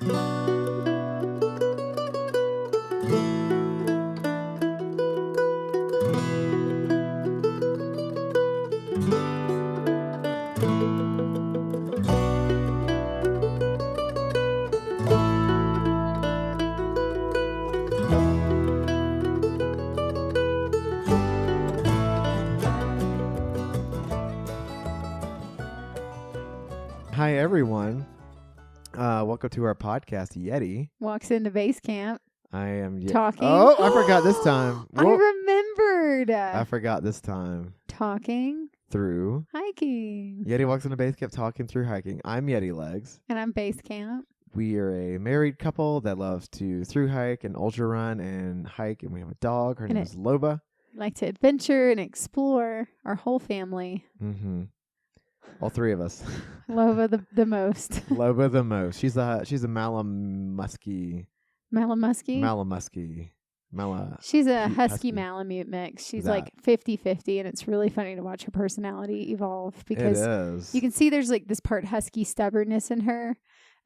Hi, everyone. Welcome to our podcast, Yeti Walks Into Basecamp. I am Talking. Oh, I forgot this time. I remembered. I forgot this time. Talking. Through. Hiking. Yeti Walks Into Basecamp, talking through hiking. I'm Yeti Legs. And I'm Basecamp. We are a married couple that loves to through hike and ultra run and hike, and we have a dog. Her name is Loba. Like to adventure and explore. Our whole family. Mm-hmm. All three of us. Loba the most. Loba the most. She's a Malamuskie. Malamuskie? Malamuskie. She's a husky Malamute mix. She's like 50-50, and it's really funny to watch her personality evolve because you can see there's like this part husky stubbornness in her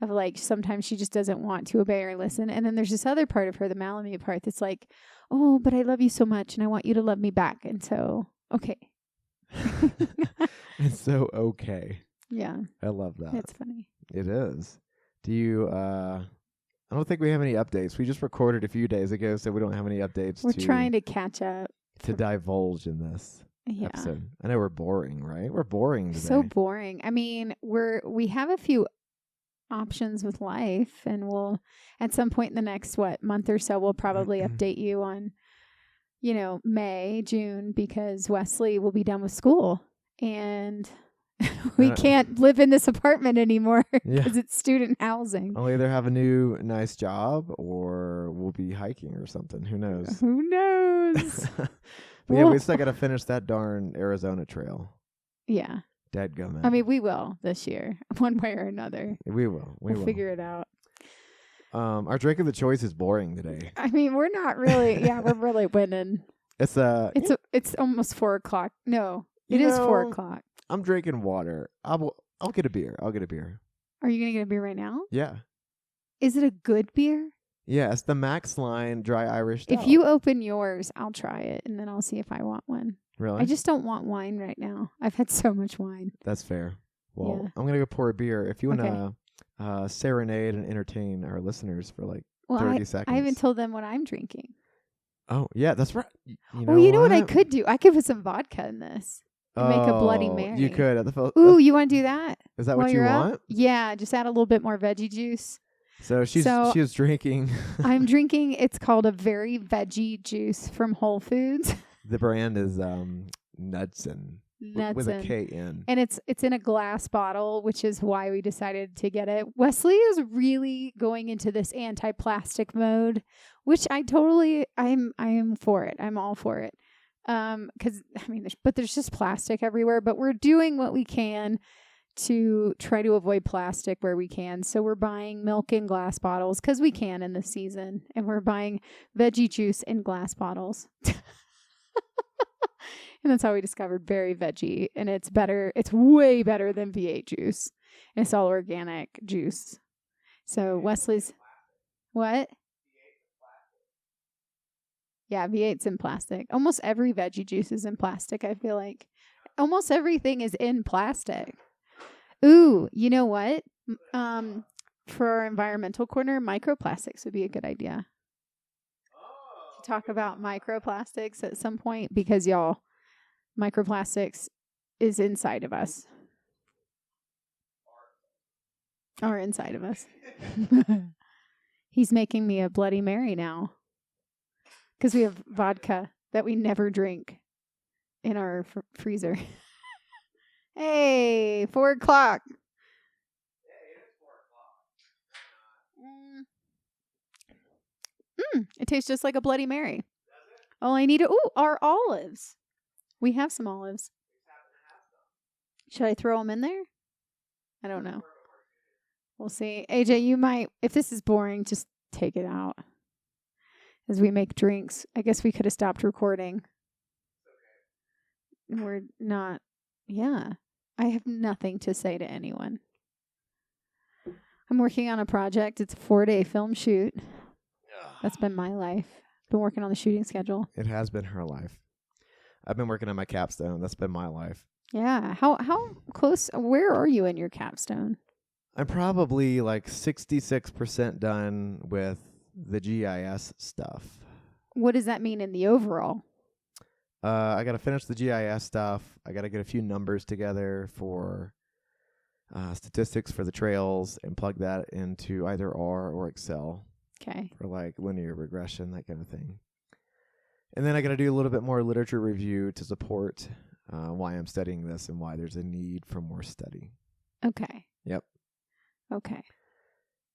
of like sometimes she just doesn't want to obey or listen. And then there's this other part of her, the Malamute part, that's like, oh, but I love you so much and I want you to love me back. And so, okay. It's so okay. Yeah. I love that. It's funny. It is. Do you, I don't think we have any updates. We just recorded a few days ago, so we don't have any updates. We're trying to catch up. To divulge in this episode. I know we're boring, right? We're boring today. So boring. I mean, we have a few options with life, and we'll, at some point in the next, month or so, we'll probably update you on, May, June, because Wesley will be done with school. And we can't live in this apartment anymore because it's student housing. I'll either have a new nice job or we'll be hiking or something. Who knows? Who knows? Yeah, we still got to finish that darn Arizona trail. Yeah. Dadgummit. I mean, we will this year, one way or another. We will. We'll figure it out. Our drink of the choice is boring today. I mean, we're not really. Yeah, we're really winning. It's almost 4:00. No. It is 4:00. I'm drinking water. I'll get a beer. Are you going to get a beer right now? Yeah. Is it a good beer? Yeah, it's the Max Line Dry Irish Stout. If you open yours, I'll try it, and then I'll see if I want one. Really? I just don't want wine right now. I've had so much wine. That's fair. Well, I'm going to go pour a beer. If you want to serenade and entertain our listeners for 30 seconds. I haven't told them what I'm drinking. Oh, yeah, that's right. You know what I could do? I could put some vodka in this. Make a Bloody Mary. You could. Ooh, you want to do that? Is that what you want? Yeah, just add a little bit more veggie juice. So she was drinking. I'm drinking. It's called a very veggie juice from Whole Foods. The brand is Nudson. With a K-N. And it's in a glass bottle, which is why we decided to get it. Wesley is really going into this anti-plastic mode, which I am for it. I'm all for it. Because there's just plastic everywhere, but we're doing what we can to try to avoid plastic where we can. So we're buying milk in glass bottles because we can in this season, and we're buying veggie juice in glass bottles. And that's how we discovered Berry Veggie, and it's better. It's way better than V8 juice. And it's all organic juice. So Wesley's what? Yeah, V8's in plastic. Almost every veggie juice is in plastic, I feel like. Almost everything is in plastic. Ooh, you know what? For our environmental corner, microplastics would be a good idea. To talk about microplastics at some point, because y'all, microplastics is inside of us. Or inside of us. He's making me a Bloody Mary now. Because we have vodka that we never drink in our freezer. Hey, 4:00. Yeah, it is 4:00. It tastes just like a Bloody Mary. All I need are olives. We have some olives. Should I throw them in there? I don't know. We'll see. AJ, you might, if this is boring, just take it out. As we make drinks. I guess we could have stopped recording. We're not. Yeah. I have nothing to say to anyone. I'm working on a project. It's a 4-day film shoot. That's been my life. Been working on the shooting schedule. It has been her life. I've been working on my capstone. That's been my life. Yeah. How close? Where are you in your capstone? I'm probably like 66% done with the GIS stuff. What does that mean in the overall? I got to finish the GIS stuff. I got to get a few numbers together for statistics for the trails and plug that into either R or Excel. Okay. For like linear regression, that kind of thing. And then I got to do a little bit more literature review to support why I'm studying this and why there's a need for more study. Okay. Yep. Okay.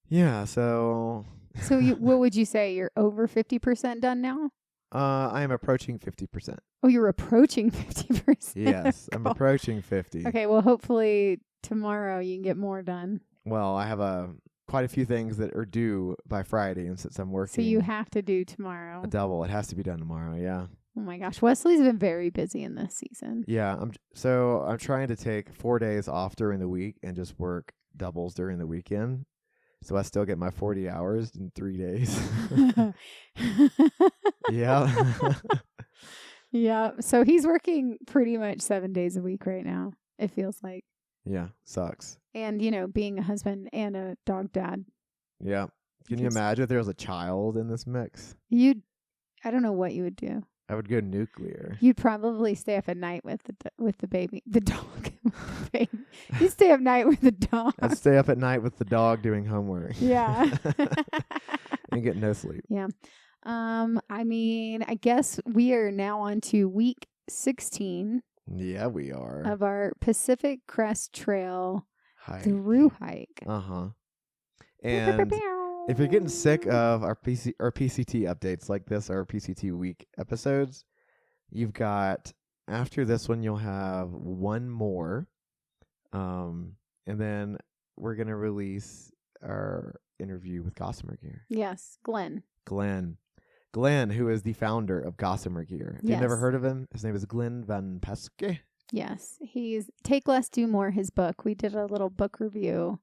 Yeah, so... So what would you say? You're over 50% done now? I am approaching 50%. Oh, you're approaching 50%. Yes, I'm approaching 50. Okay, well, hopefully tomorrow you can get more done. Well, I have quite a few things that are due by Friday, and since I'm working... So you have to do tomorrow. A double. It has to be done tomorrow, yeah. Oh my gosh, Wesley's been very busy in this season. Yeah, I'm trying to take 4 days off during the week and just work doubles during the weekend. So I still get my 40 hours in 3 days. Yeah. Yeah. So he's working pretty much 7 days a week right now, it feels like. Yeah. Sucks. And, being a husband and a dog dad. Yeah. Can you imagine if there was a child in this mix? I don't know what you would do. I would go nuclear. You'd probably stay up at night with the baby, the dog. Baby. You'd stay up night with the dog. I'd stay up at night with the dog doing homework. Yeah. And get no sleep. Yeah. I guess we are now on to week 16. Yeah, we are. Of our Pacific Crest Trail hike. Thru hike. Uh-huh. And if you're getting sick of our PCT updates like this, our PCT week episodes, you've got, after this one, you'll have one more. And then we're going to release our interview with Gossamer Gear. Yes, Glenn, who is the founder of Gossamer Gear. If you've never heard of him, his name is Glenn Van Peske. Yes, he's Take Less, Do More, his book. We did a little book review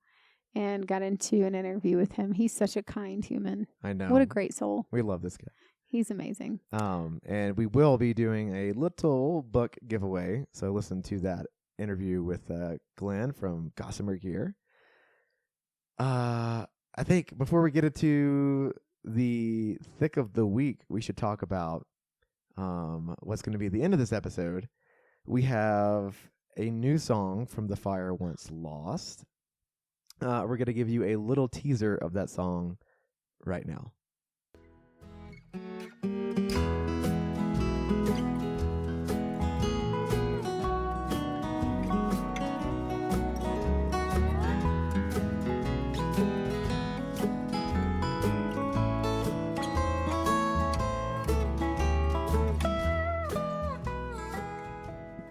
and got into an interview with him. He's such a kind human. I know. What a great soul. We love this guy. He's amazing. And we will be doing a little book giveaway. So listen to that interview with Glenn from Gossamer Gear. I think before we get into the thick of the week, we should talk about what's going to be the end of this episode. We have a new song from The Fire Once Lost. We're going to give you a little teaser of that song right now.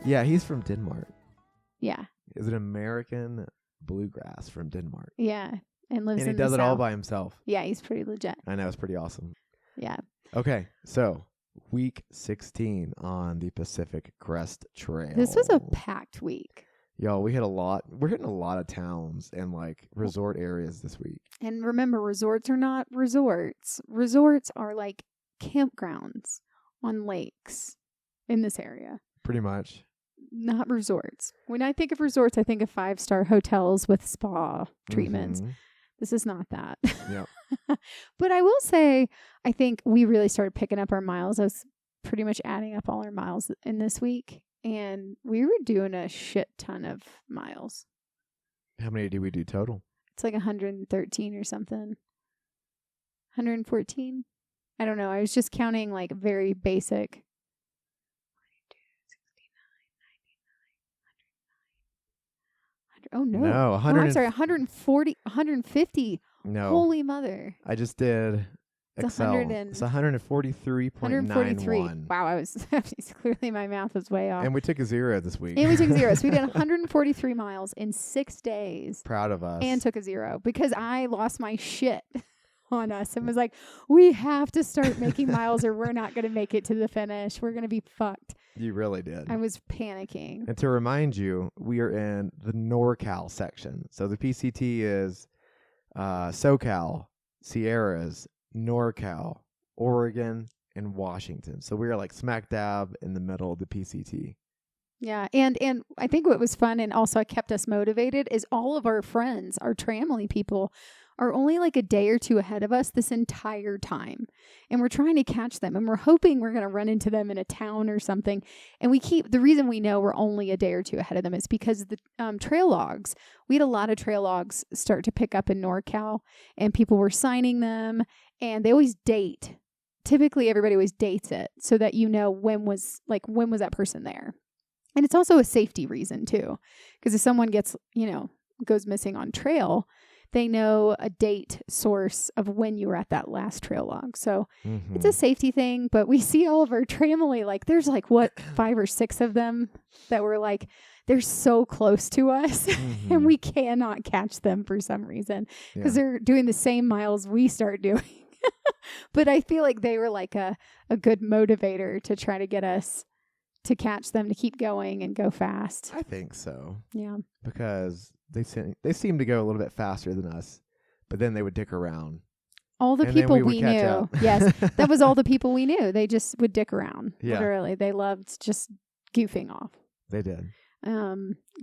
Yeah, he's from Denmark. Yeah. Is an American bluegrass from Denmark. Yeah. And lives in the South. And he does it all by himself. Yeah, he's pretty legit. I know, it's pretty awesome. Yeah. Okay, so week 16 on the Pacific Crest Trail. This was a packed week. Yo, we hit a lot. We're hitting a lot of towns and like resort areas this week. And remember, resorts are not resorts. Resorts are like campgrounds on lakes in this area. Pretty much. Not resorts. When I think of resorts, I think of 5-star hotels with spa treatments. Mm-hmm. This is not that. Yeah. But I will say, I think we really started picking up our miles. I was pretty much adding up all our miles in this week, and we were doing a shit ton of miles. How many did we do total? It's like 113 or something. 114? I don't know. I was just counting like very basic. Oh, no. No, I'm sorry, 140, 150. No. Holy mother. I just did Excel. It's 143.91. 143. Wow, clearly my math was way off. And we took a zero this week. And we took zeros. We did 143 miles in 6 days. Proud of us. And took a zero because I lost my shit on us and was like, we have to start making miles or we're not going to make it to the finish. We're going to be fucked. You really did. I was panicking. And to remind you, we are in the NorCal section. So the PCT is SoCal, Sierras, NorCal, Oregon, and Washington. So we were like smack dab in the middle of the PCT. Yeah, and I think what was fun and also kept us motivated is all of our friends, our Tramley people, are only like a day or two ahead of us this entire time. And we're trying to catch them, and we're hoping we're going to run into them in a town or something. And the reason we know we're only a day or two ahead of them is because the trail logs, we had a lot of trail logs start to pick up in NorCal, and people were signing them, and they always date. Typically, everybody always dates it so that you know when was that person there. And it's also a safety reason too, because if someone goes missing on trail, they know a date source of when you were at that last trail log. So it's a safety thing, but we see all of our Tramley, like there's 5 or 6 of them that were like, they're so close to us and we cannot catch them for some reason because they're doing the same miles we start doing. But I feel like they were like a good motivator to try to get us to catch them, to keep going and go fast. I think so. Yeah. Because they seem to go a little bit faster than us, but then they would dick around. All the people we knew. Yes. That was all the people we knew. They just would dick around. Yeah. Literally. They loved just goofing off. They did.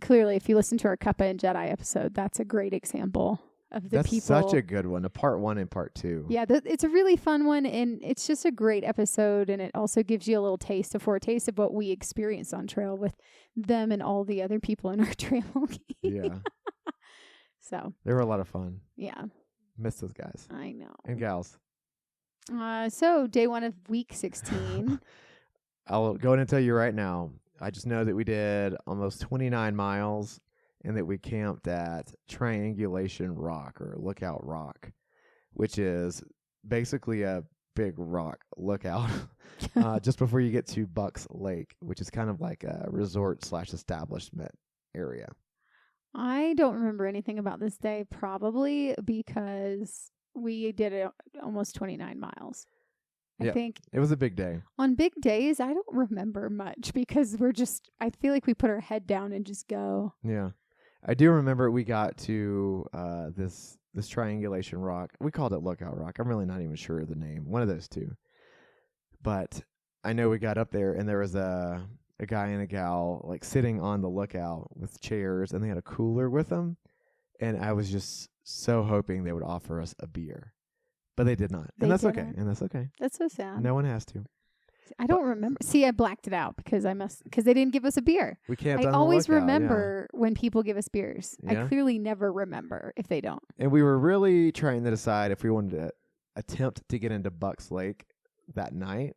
Clearly, if you listen to our Cuppa and Jedi episode, that's a great example of the That's people. Such a good one. A part 1 and part 2. Yeah, it's a really fun one, and it's just a great episode, and it also gives you a little taste of what we experienced on trail with them and all the other people in our trail game. Yeah. So they were a lot of fun. Yeah. Miss those guys. I know. And gals. So day 1 of week 16. I'll go ahead and tell you right now. I just know that we did almost 29 miles. And that we camped at Triangulation Rock or Lookout Rock, which is basically a big rock lookout just before you get to Bucks Lake, which is kind of like a resort/establishment area. I don't remember anything about this day, probably because we did it almost 29 miles. I think it was a big day. On big days, I don't remember much because I feel like we put our head down and just go. Yeah. I do remember we got to this Triangulation Rock. We called it Lookout Rock. I'm really not even sure of the name. One of those two. But I know we got up there and there was a guy and a gal like sitting on the lookout with chairs, and they had a cooler with them. And I was just so hoping they would offer us a beer. But they did not. And that's okay. That's so sad. No one has to. I don't remember. See, I blacked it out because they didn't give us a beer. We can't. I always remember when people give us beers. Yeah. I clearly never remember if they don't. And we were really trying to decide if we wanted to attempt to get into Bucks Lake that night,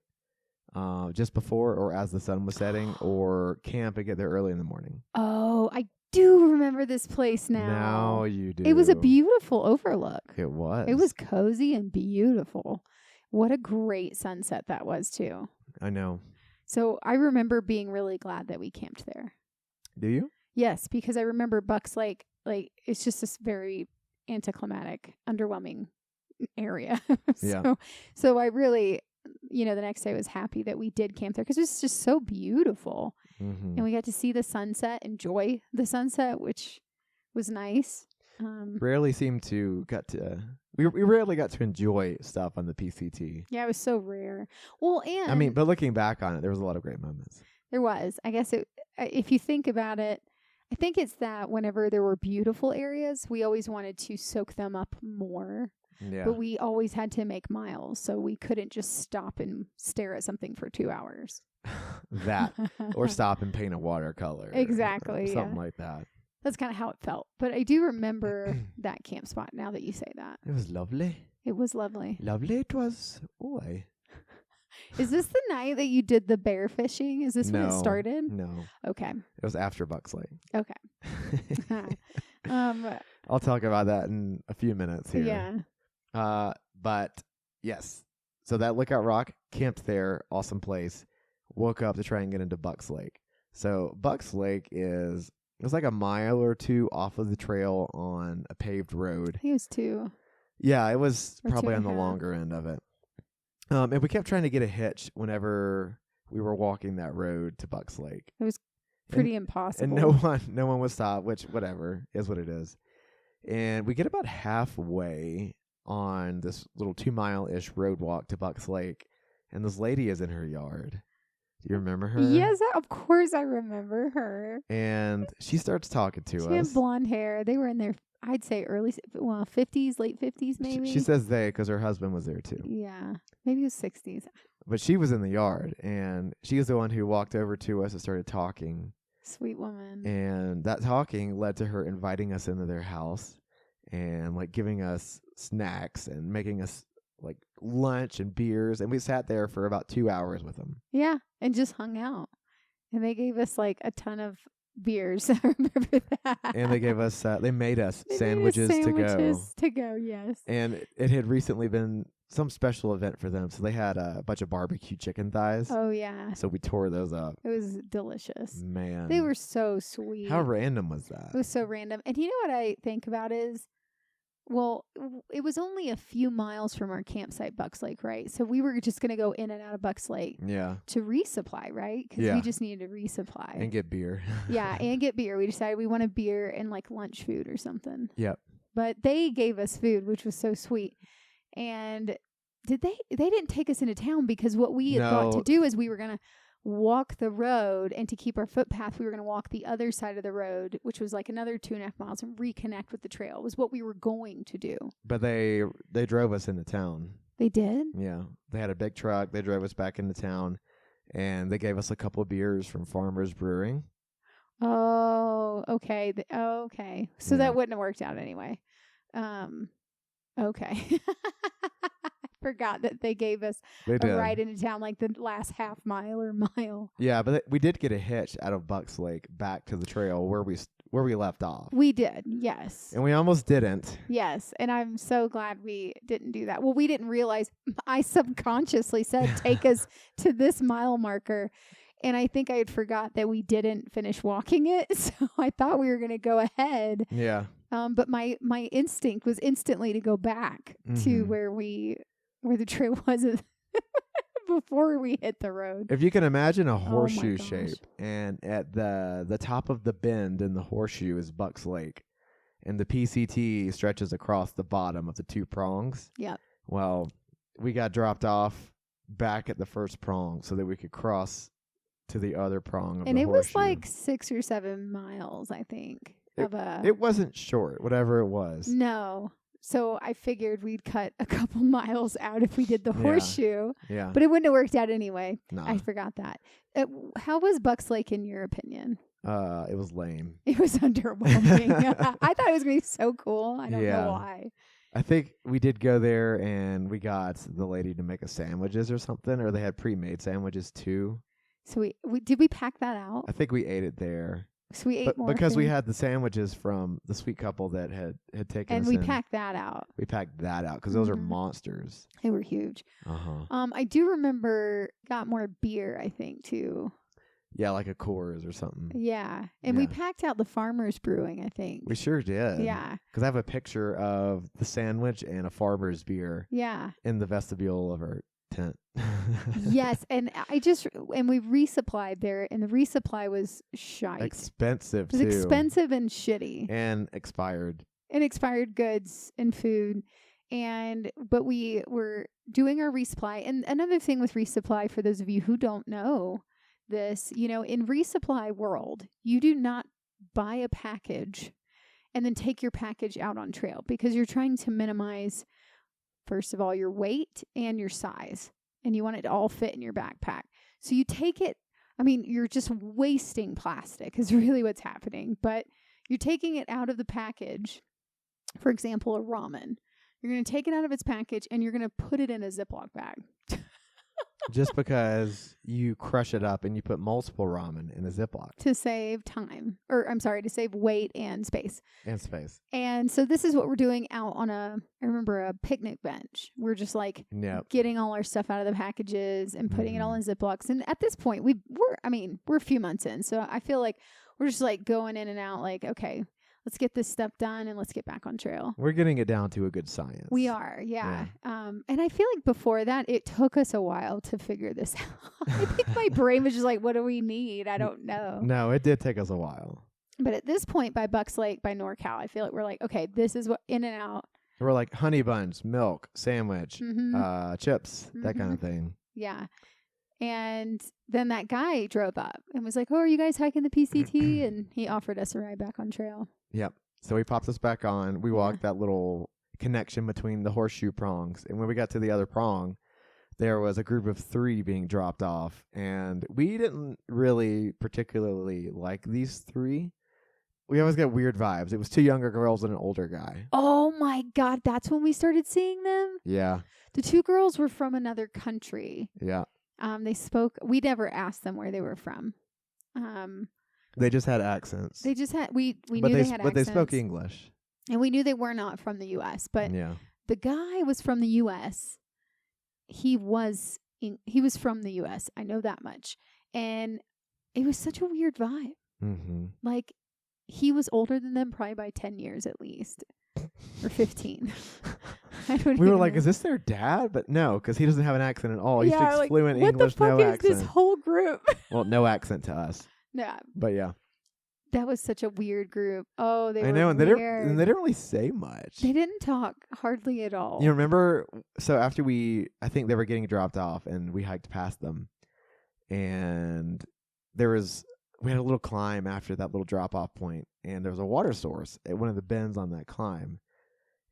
just before or as the sun was setting, or camp and get there early in the morning. Oh, I do remember this place now. Now you do. It was a beautiful overlook. It was. It was cozy and beautiful. What a great sunset that was too. I know. So I remember being really glad that we camped there. Do you? Yes, because I remember Bucks Lake, it's just this very anticlimactic, underwhelming area. So I really, the next day I was happy that we did camp there because it was just so beautiful. Mm-hmm. And we got to see the sunset, enjoy the sunset, which was nice. We rarely got to enjoy stuff on the PCT. Yeah, it was so rare. Well, and but looking back on it, there was a lot of great moments. There was. I guess if you think about it, I think it's that whenever there were beautiful areas, we always wanted to soak them up more. Yeah. But we always had to make miles, so we couldn't just stop and stare at something for 2 hours. That, or stop and paint a watercolor. Exactly. Something like that. That's kind of how it felt. But I do remember that camp spot now that you say that. It was lovely. It was lovely. Lovely it was. Boy. Is this the night that you did the bear fishing? Is this when it started? No. Okay. It was after Bucks Lake. Okay. I'll talk about that in a few minutes here. Yeah. But yes. So that Lookout Rock, camped there, awesome place. Woke up to try and get into Bucks Lake. So Bucks Lake it's like a mile or two off of the trail on a paved road. I think it was 2. Yeah, it was probably on the longer end of it. And we kept trying to get a hitch whenever we were walking that road to Bucks Lake. It was pretty impossible. And no one would stop, which whatever is what it is. And we get about halfway on this little 2-mile-ish road walk to Bucks Lake, and this lady is in her yard. Do you remember her? Yes, of course I remember her. And she starts talking to us. She had blonde hair. They were in their, I'd say, 50s, late 50s maybe. She says they because her husband was there too. Yeah, maybe it was 60s. But she was in the yard, and she was the one who walked over to us and started talking. Sweet woman. And that talking led to her inviting us into their house and like giving us snacks and making us like lunch and beers. And we sat there for about 2 hours with them. Yeah, and just hung out. And they gave us like a ton of beers. I remember that. And they gave us, they made us sandwiches to go. Yes. And it had recently been some special event for them. So they had a bunch of barbecue chicken thighs. Oh, yeah. So we tore those up. It was delicious. Man. They were so sweet. How random was that? It was so random. And you know what I think about is, well, it was only a few miles from our campsite, Bucks Lake, right? So we were just going to go in and out of Bucks Lake to resupply, right? Because we just needed to resupply. And get beer. Yeah, and get beer. We decided we wanted beer and like lunch food or something. Yep. But they gave us food, which was so sweet. And they didn't take us into town because what we had thought to do is we were going to walk the road, and to keep our footpath, we were going to walk the other side of the road, which was like another 2.5 miles, and reconnect with the trail was what we were going to do. But they drove us into town. They did? Yeah. They had a big truck. They drove us back into town, and they gave us a couple of beers from Farmer's Brewing. Oh, okay. Okay. So that wouldn't have worked out anyway. Okay. Forgot that they gave us a ride into town, like the last half mile or mile. Yeah, but we did get a hitch out of Bucks Lake back to the trail where we left off. We did, yes. And we almost didn't. Yes, and I'm so glad we didn't do that. Well, we didn't realize. I subconsciously said, take us to this mile marker. And I think I had forgot that we didn't finish walking it. So I thought we were going to go ahead. Yeah. But my instinct was instantly to go back to where the trail was before we hit the road. If you can imagine a horseshoe shape, and at the top of the bend in the horseshoe is Bucks Lake, and the PCT stretches across the bottom of the two prongs. Yep. Well, we got dropped off back at the first prong so that we could cross to the other prong of the horseshoe. And it was like 6 or 7 miles, I think. It wasn't short, whatever it was. No. So I figured we'd cut a couple miles out if we did the horseshoe. Yeah. But it wouldn't have worked out anyway. No. I forgot that. How was Bucks Lake in your opinion? It was lame. It was underwhelming. I thought it was going to be so cool. I don't know why. I think we did go there and we got the lady to make us sandwiches or something, or they had pre-made sandwiches too. So we did we pack that out? I think we ate it there. So we ate more because we had the sandwiches from the sweet couple that had taken us in. And we packed that out. We packed that out because those are monsters. They were huge. Uh-huh. I do remember got more beer, I think, too. Yeah, like a Coors or something. Yeah. And we packed out the Farmer's Brewing, I think. We sure did. Yeah. Because I have a picture of the sandwich and a Farmer's beer. Yeah. In the vestibule of our tent. Yes, and we resupplied there, and the resupply was shite. Expensive too. It was expensive and shitty. And expired. And expired goods and food. But we were doing our resupply. And another thing with resupply, for those of you who don't know this, in resupply world, you do not buy a package and then take your package out on trail, because you're trying to minimize, first of all, your weight and your size. And you want it to all fit in your backpack. So you take it, you're just wasting plastic is really what's happening. But you're taking it out of the package. For example, a ramen. You're going to take it out of its package and you're going to put it in a Ziploc bag. Just because you crush it up and you put multiple ramen in a Ziploc. To save time. To save weight and space. And so this is what we're doing out on a picnic bench. We're just getting all our stuff out of the packages and putting it all in Ziplocs. And at this point, we're a few months in. So I feel like we're just going in and out okay, let's get this stuff done and let's get back on trail. We're getting it down to a good science. We are, yeah. And I feel like before that, it took us a while to figure this out. I think my brain was just what do we need? I don't know. No, it did take us a while. But at this point by Bucks Lake, by NorCal, I feel like we're like, okay, this is what in and out. We're like honey buns, milk, sandwich, Mm-hmm. chips, that kind of thing. Yeah. And then that guy drove up and was like, oh, are you guys hiking the PCT? And he offered us a ride back on trail. Yep. So he pops us back on. We walked that little connection between the horseshoe prongs. And when we got to the other prong, there was a group of 3 being dropped off. And we didn't really particularly like these 3. We always got weird vibes. It was 2 younger girls and an older guy. Oh, my God. That's when we started seeing them? Yeah. The 2 girls were from another country. Yeah. They spoke. We never asked them where they were from. They just had accents. They just had. We knew they had accents. But they spoke English. And we knew they were not from the U.S. But the guy was from the U.S. He was from the U.S. I know that much. And it was such a weird vibe. Mm-hmm. Like, he was older than them probably by 10 years at least. Or 15. We were like, is this their dad? But no, because he doesn't have an accent at all. He speaks fluent English, no accent. What the fuck is this whole group? Well, no accent to us. Yeah. But yeah. That was such a weird group. Oh, they were and weird. they didn't really say much. They didn't talk hardly at all. You remember, so after I think they were getting dropped off, and we hiked past them, and we had a little climb after that little drop-off point, and there was a water source at one of the bends on that climb.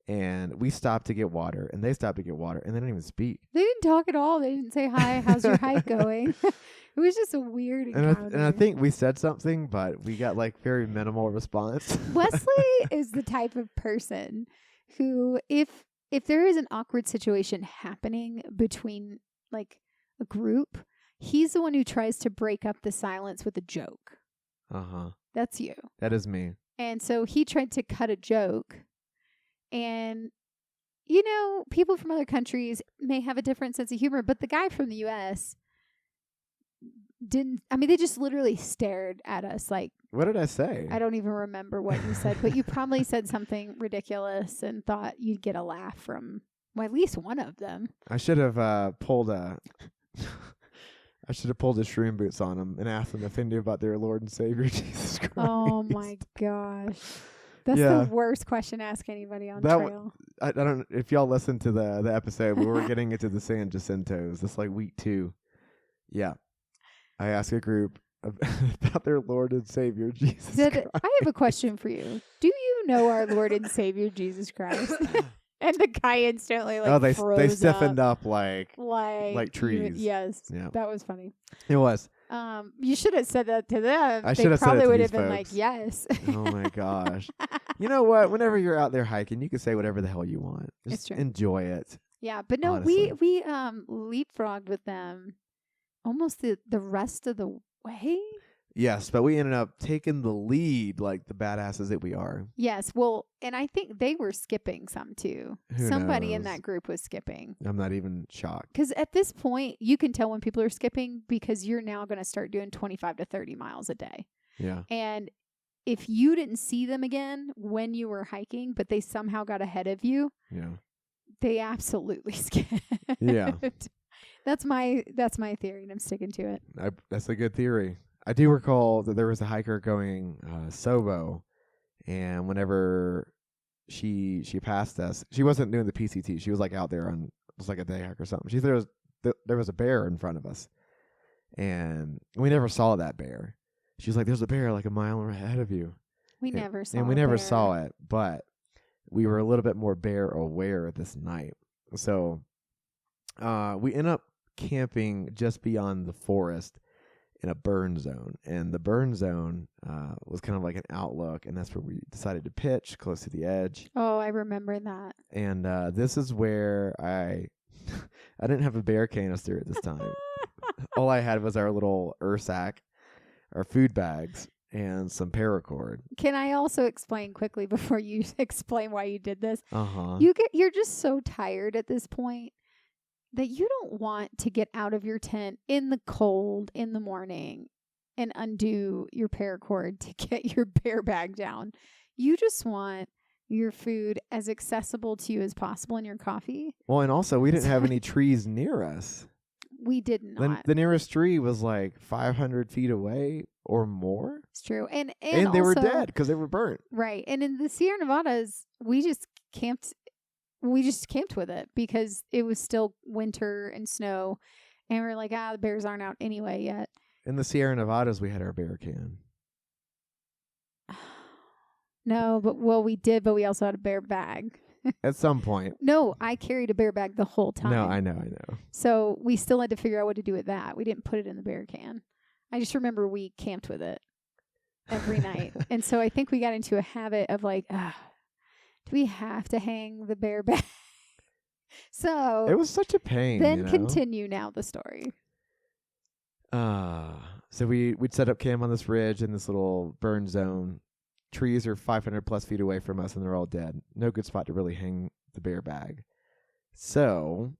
And we stopped to get water, and they stopped to get water, and they didn't even speak. They didn't talk at all. They didn't say, hi, how's your hike going? It was just a weird encounter. And I think we said something, but we got like very minimal response. Wesley is the type of person who, if there is an awkward situation happening between like a group, he's the one who tries to break up the silence with a joke. Uh-huh. That's you. That is me. And so he tried to cut a joke. And, you know, people from other countries may have a different sense of humor, but the guy from the U.S. didn't. I mean, they just literally stared at us like. What did I say? I don't even remember what you said, but you probably said something ridiculous and thought you'd get a laugh from, well, at least one of them. I should have pulled his shroom boots on him and asked him if they knew about their Lord and Savior, Jesus Christ. Oh, my gosh. That's the worst question to ask anybody on trail. I don't. If y'all listen to the episode, we were getting into the San Jacintos. This like week 2. Yeah, I asked a group about their Lord and Savior Jesus Christ. I have a question for you. Do you know our Lord and Savior Jesus Christ? And the guy instantly they stiffened up like trees. Yes, that was funny. It was. You should have said that to them. I should have said it to probably would these have been folks. like, yes. Oh my gosh. You know what? Whenever you're out there hiking, you can say whatever the hell you want. Just enjoy it. Yeah, but no, honestly. we leapfrogged with them almost the rest of the way. Yes, but we ended up taking the lead like the badasses that we are. Yes, well, and I think they were skipping some too. Somebody in that group was skipping. I'm not even shocked. Because at this point, you can tell when people are skipping because you're now going to start doing 25 to 30 miles a day. Yeah. And if you didn't see them again when you were hiking, but they somehow got ahead of you, they absolutely skipped. Yeah. That's my theory, and I'm sticking to it. That's a good theory. I do recall that there was a hiker going Sobo, and whenever she passed us, she wasn't doing the PCT. She was like out there on, it was like a day hike or something. She said there was a bear in front of us, and we never saw that bear. She was like, "There's a bear like a mile ahead of you." We never saw. And we never saw it, but we were a little bit more bear aware this night. So we end up camping just beyond the forest in a burn zone, and the burn zone was kind of like an outlook, and that's where we decided to pitch close to the edge. Oh, I remember that. And this is where I didn't have a bear canister at this time. All I had was our little Ursack, our food bags, and some paracord. Can I also explain quickly before you explain why you did this? Uh-huh. You're just so tired at this point that you don't want to get out of your tent in the cold in the morning and undo your paracord to get your bear bag down. You just want your food as accessible to you as possible, and your coffee. Well, and also we didn't have any trees near us. We did not. The nearest tree was like 500 feet away or more. It's true. And they were also, dead because they were burnt. Right. And in the Sierra Nevadas, we just camped with it because it was still winter and snow. And we're like, the bears aren't out anyway yet. In the Sierra Nevadas, we had our bear can. No, we did, but we also had a bear bag. At some point. No, I carried a bear bag the whole time. No, I know. So we still had to figure out what to do with that. We didn't put it in the bear can. I just remember we camped with it every night. And so I think we got into a habit of like, do we have to hang the bear bag? So it was such a pain. Then continue now the story. So we'd set up camp on this ridge in this little burn zone. Trees are 500 plus feet away from us and they're all dead. No good spot to really hang the bear bag. So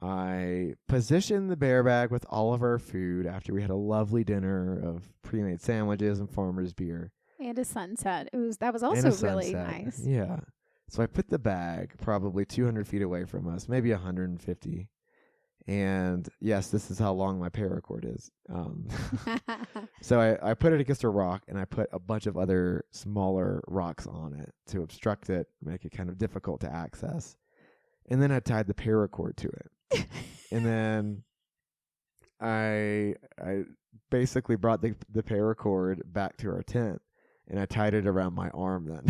I positioned the bear bag with all of our food after we had a lovely dinner of pre-made sandwiches and farmer's beer. And a sunset. That was also really nice. Yeah. So I put the bag probably 200 feet away from us, maybe 150. And yes, this is how long my paracord is. So I put it against a rock and I put a bunch of other smaller rocks on it to obstruct it, make it kind of difficult to access. And then I tied the paracord to it. And then I basically brought the paracord back to our tent and I tied it around my arm then.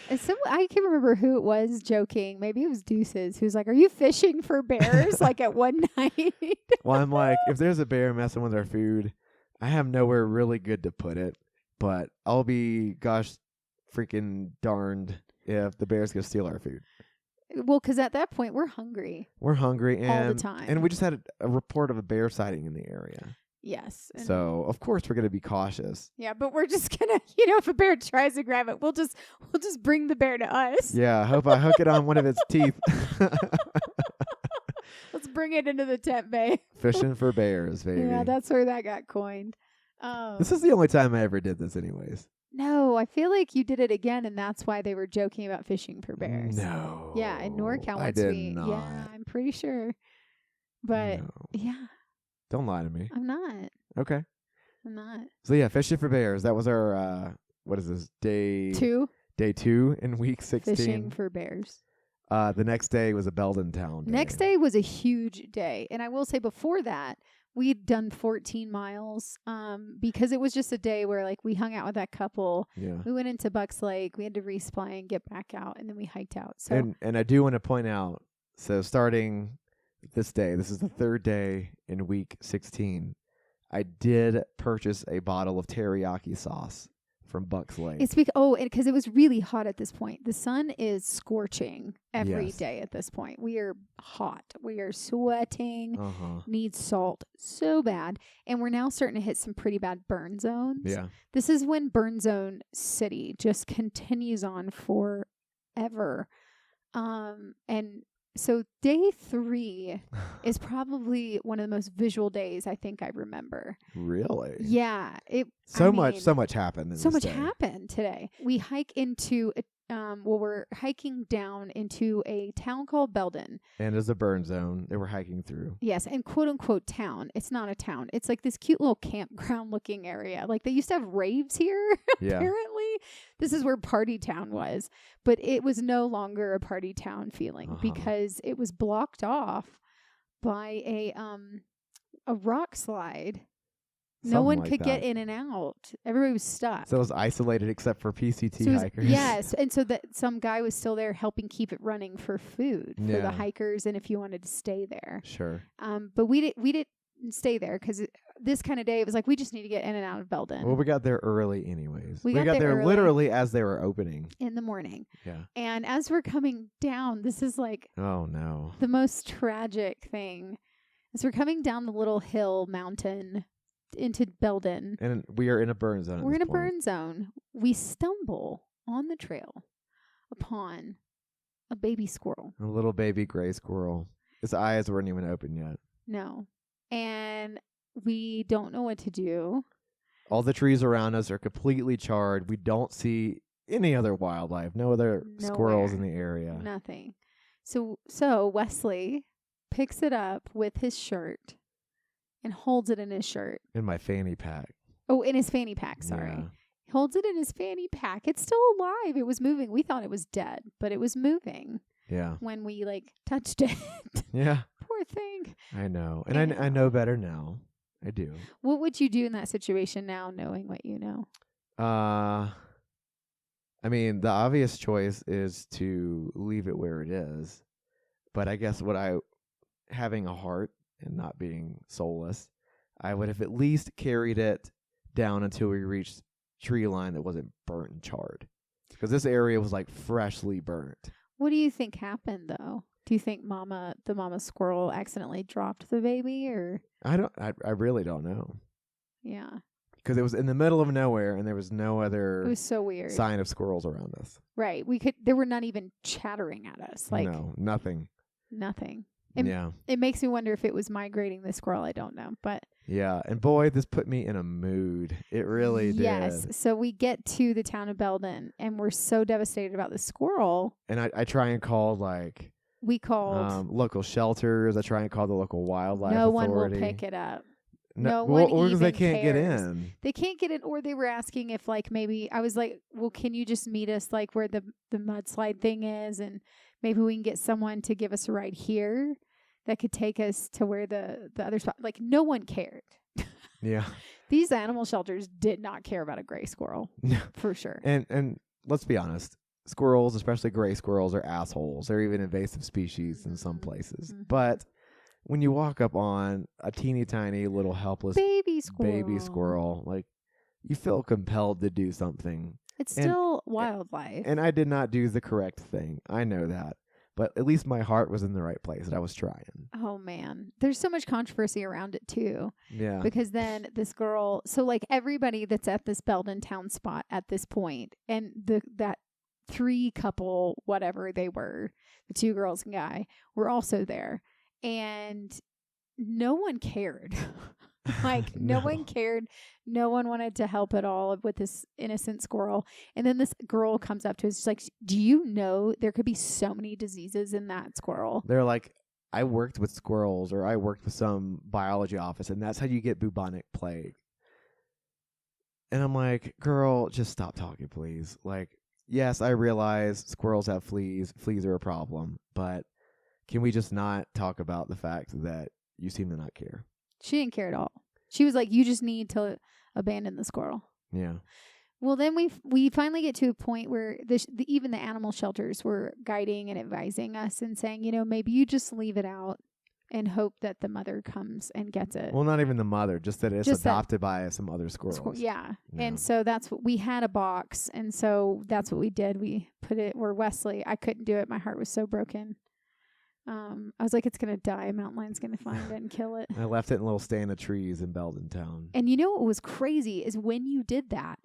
I can't remember who it was joking. Maybe it was Deuces who's like, "Are you fishing for bears?" like at one night. Well, I'm like, if there's a bear messing with our food, I have nowhere really good to put it. But I'll be gosh freaking darned if the bear's gonna steal our food. Well, because at that point we're hungry. We're hungry and all the time, and we just had a report of a bear sighting in the area. Yes. So of course we're gonna be cautious. Yeah, but we're just gonna, if a bear tries to grab it, we'll just bring the bear to us. Yeah, I hope I hook it on one of its teeth. Let's bring it into the tent bay. Fishing for bears, baby. Yeah, that's where that got coined. This is the only time I ever did this, anyways. No, I feel like you did it again, and that's why they were joking about fishing for bears. No. Yeah, in NorCal, I did not. Yeah, I'm pretty sure. But yeah. Don't lie to me. I'm not. Okay. I'm not. So yeah, fishing for bears. That was our what is this? Day 2 in week 16. Fishing for bears. The next day was a Belden town day. Next day was a huge day. And I will say before that, we'd done 14 miles because it was just a day where like we hung out with that couple. Yeah. We went into Bucks Lake. We had to resupply and get back out, and then we hiked out. So and I do want to point out, so starting this day, this is the third day in week 16, I did purchase a bottle of teriyaki sauce from Bucks Lake. It's because it was really hot at this point. The sun is scorching every day at this point. We are hot. We are sweating. Need salt so bad. And we're now starting to hit some pretty bad burn zones. Yeah. This is when burn zone city just continues on forever. And so day 3 is probably one of the most visual days I think I remember. Really? Yeah. So much happened. So much happened today. We hike into we're hiking down into a town called Belden. And it's a burn zone that we're hiking through. Yes, and quote unquote town. It's not a town. It's like this cute little campground looking area. Like they used to have raves here, apparently. This is where Party Town was. But it was no longer a party town feeling because it was blocked off by a rock slide. No one could get in and out. Everybody was stuck. So it was isolated except for PCT hikers. Yes, and so that some guy was still there helping keep it running for food for the hikers, and if you wanted to stay there. Sure. But we didn't stay there because this kind of day it was like we just need to get in and out of Belden. Well, we got there early, anyways. We got there literally as they were opening in the morning. Yeah. And as we're coming down, this is like the most tragic thing. As we're coming down the little hill mountain into Belden. And we are in a burn zone. We're in a burn zone. We stumble on the trail upon a baby squirrel. A little baby gray squirrel. His eyes weren't even open yet. No. And we don't know what to do. All the trees around us are completely charred. We don't see any other wildlife. No other squirrels in the area. Nothing. So Wesley picks it up with his shirt and holds it in his shirt. In my fanny pack. Oh, in his fanny pack, sorry. Yeah. He holds it in his fanny pack. It's still alive. It was moving. We thought it was dead, but it was moving Yeah. when we touched it. Yeah. Poor thing. I know. And I know better now. I do. What would you do in that situation now, knowing what you know? I mean, the obvious choice is to leave it where it is. But I guess having a heart and not being soulless, I would have at least carried it down until we reached tree line that wasn't burnt and charred. Because this area was freshly burnt. What do you think happened, though? Do you think the mama squirrel accidentally dropped the baby, or? I really don't know. Yeah. Because it was in the middle of nowhere and there was no other It was so weird. sign of squirrels around us. Right. There were not even chattering at us. No, nothing. Nothing. Yeah. It makes me wonder if it was migrating the squirrel. I don't know. But yeah. And boy, this put me in a mood. It really did. Yes. So we get to the town of Belden and we're so devastated about the squirrel. And I try and call we called local shelters. I try and call the local wildlife authority. No one will pick it up. No well, one because they even can't get cares. in. They can't get in, or they were asking if maybe I was like, well, can you just meet us where the mudslide thing is, and maybe we can get someone to give us a ride here that could take us to where the other spot. No one cared. Yeah. These animal shelters did not care about a gray squirrel. For sure. And let's be honest, squirrels, especially gray squirrels, are assholes. They're even invasive species in some places. Mm-hmm. But when you walk up on a teeny tiny little helpless baby squirrel, you feel compelled to do something. It's still wildlife. And I did not do the correct thing. I know that. But at least my heart was in the right place and I was trying. Oh, man. There's so much controversy around it, too. Yeah. Because then this girl, so everybody that's at this Belden town spot at this point, and that 3 couple, whatever they were, the 2 girls and guy, were also there. And no one cared. No one cared. No one wanted to help at all with this innocent squirrel. And then this girl comes up to us, she's do you know there could be so many diseases in that squirrel? They're I worked with squirrels, or I worked with some biology office, and that's how you get bubonic plague. And I'm like, girl, just stop talking, please. Yes, I realize squirrels have fleas. Fleas are a problem. But can we just not talk about the fact that you seem to not care? She didn't care at all. She was you just need to abandon the squirrel. Yeah. Well, then we finally get to a point where even the animal shelters were guiding and advising us and saying, maybe you just leave it out and hope that the mother comes and gets it. Well, not even the mother, just that it's adopted by some other squirrels. Yeah. And so that's what we had, a box. And so that's what we did. We put it where Wesley, I couldn't do it. My heart was so broken. I was like, it's going to die. A mountain lion's going to find it and kill it. I left it in a little stand of trees in Belden town. And what was crazy is when you did that,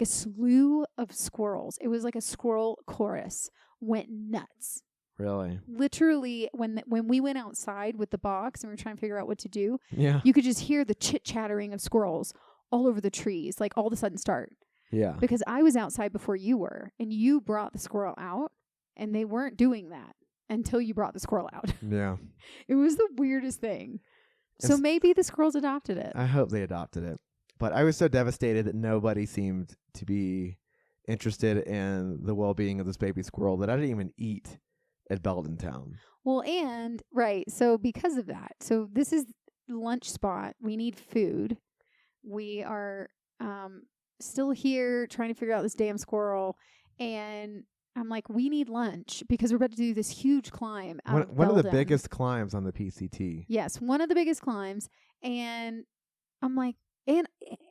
a slew of squirrels, it was like a squirrel chorus, went nuts. Really? Literally, when we went outside with the box and we were trying to figure out what to do, yeah, you could just hear the chit-chattering of squirrels all over the trees, all of a sudden start. Yeah. Because I was outside before you were, and you brought the squirrel out, and they weren't doing that until you brought the squirrel out. Yeah. It was the weirdest thing. So maybe the squirrels adopted it. I hope they adopted it. But I was so devastated that nobody seemed to be interested in the well-being of this baby squirrel that I didn't even eat at Belden town. Well, right. So because of that, so this is lunch spot. We need food. We are still here trying to figure out this damn squirrel. And I'm like, we need lunch because we're about to do this huge climb out of one of the Belden. biggest climbs on the PCT. Yes, one of the biggest climbs. And I'm like, and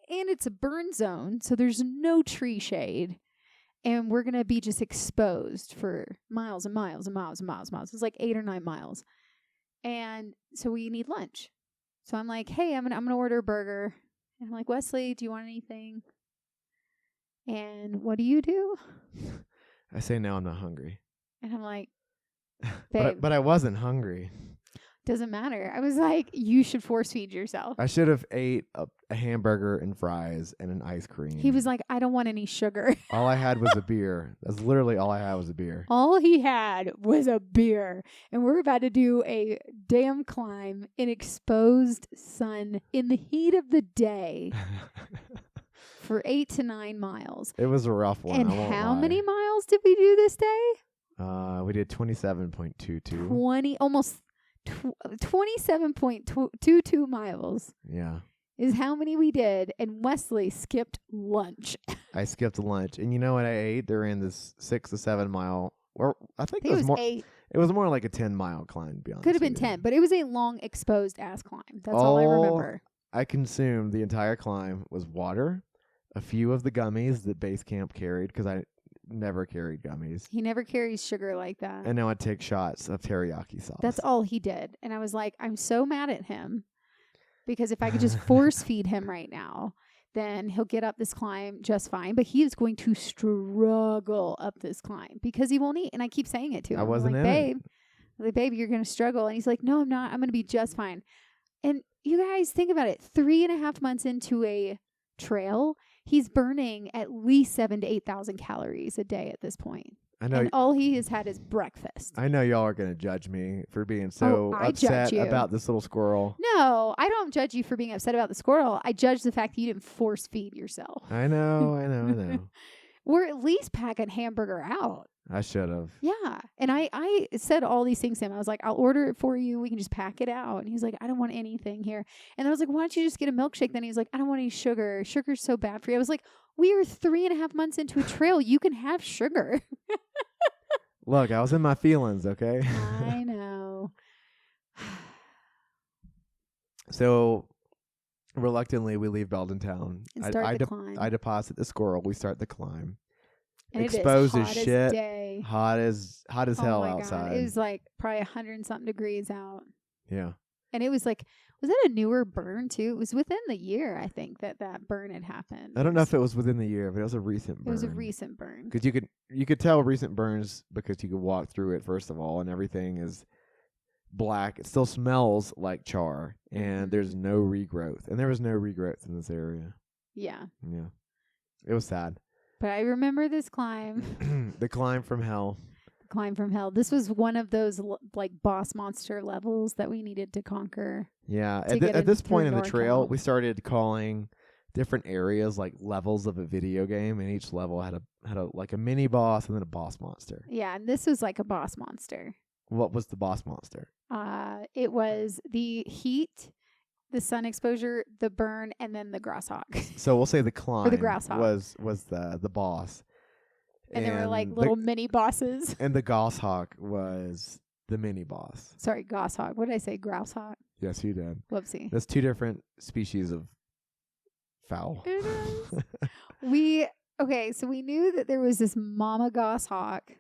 it's a burn zone, so there's no tree shade. And we're going to be just exposed for miles and miles and miles and miles and miles. It's 8 or 9 miles. And so we need lunch. So I'm like, hey, I'm gonna order a burger. And I'm like, Wesley, do you want anything? And what do you do? I say, no, I'm not hungry. And I'm like, babe. but I wasn't hungry. Doesn't matter. I was like, you should force feed yourself. I should have ate a hamburger and fries and an ice cream. He was like, I don't want any sugar. All I had was a beer. That's literally all I had was a beer. All he had was a beer. And we're about to do a damn climb in exposed sun in the heat of the day for 8 to 9 miles. It was a rough one. And how many miles did we do this day? We did 27.22. Almost 27.22 miles. Yeah. Is how many we did, and Wesley skipped lunch. I skipped lunch, and you know what I ate during this 6 to 7 mile, or I think it was more. 8. It was more like a 10-mile climb. To be honest, Could have been 10, but it was a long exposed ass climb. That's all I remember. I consumed the entire climb was water, a few of the gummies that Basecamp carried because I never carried gummies. He never carries sugar like that. And now I take shots of teriyaki sauce. That's all he did, and I was like, I'm so mad at him. Because if I could just force feed him right now, then he'll get up this climb just fine. But he is going to struggle up this climb because he won't eat. And I keep saying it to him. I wasn't like, in babe, like, babe, you're going to struggle. And he's like, no, I'm not. I'm going to be just fine. And you guys think about it. 3.5 months into a trail, he's burning at least 7,000 to 8,000 calories a day at this point. I know. And all he has had is breakfast. I know y'all are going to judge me for being so upset about this little squirrel. No, I don't judge you for being upset about the squirrel. I judge the fact that you didn't force feed yourself. I know. Or at least pack a hamburger out. I should have. Yeah. And I said all these things to him. I was like, I'll order it for you. We can just pack it out. And he's like, I don't want anything here. And I was like, why don't you just get a milkshake? Then he's like, I don't want any sugar. Sugar's so bad for you. I was like, we are 3.5 months into a trail. You can have sugar. Look, I was in my feelings, okay? I know. So, reluctantly, we leave Belden Town. And start the climb. I deposit the squirrel. We start the climb. And Exposed it is as hot shit. As day. Hot as hell outside. God. It was like probably 100 and something degrees out. Yeah. And it was like, was that a newer burn too? It was within the year, I think, that burn had happened. I don't know if it was within the year, but it was a recent burn. It was a recent burn. Because you could tell recent burns because you could walk through it, first of all, and everything is black. It still smells like char, and there's no regrowth. And there was no regrowth in this area. Yeah. Yeah. It was sad. But I remember this climb. The climb from hell. Climb from hell. This was one of those like boss monster levels that we needed to conquer. Yeah. At this point in the trail, we started calling different areas like levels of a video game, and each level had a like a mini boss and then a boss monster. Yeah, and this was like a boss monster. What was the boss monster? It was the heat, the sun exposure, the burn, and then the grasshawk. So we'll say the climb or the grasshawk was the boss. And there were like little mini bosses. And the goshawk was the mini boss. Sorry, goshawk. What did I say? Grousehawk? Yes, you did. Whoopsie. That's two different species of fowl. It is. So we knew that there was this mama goshawk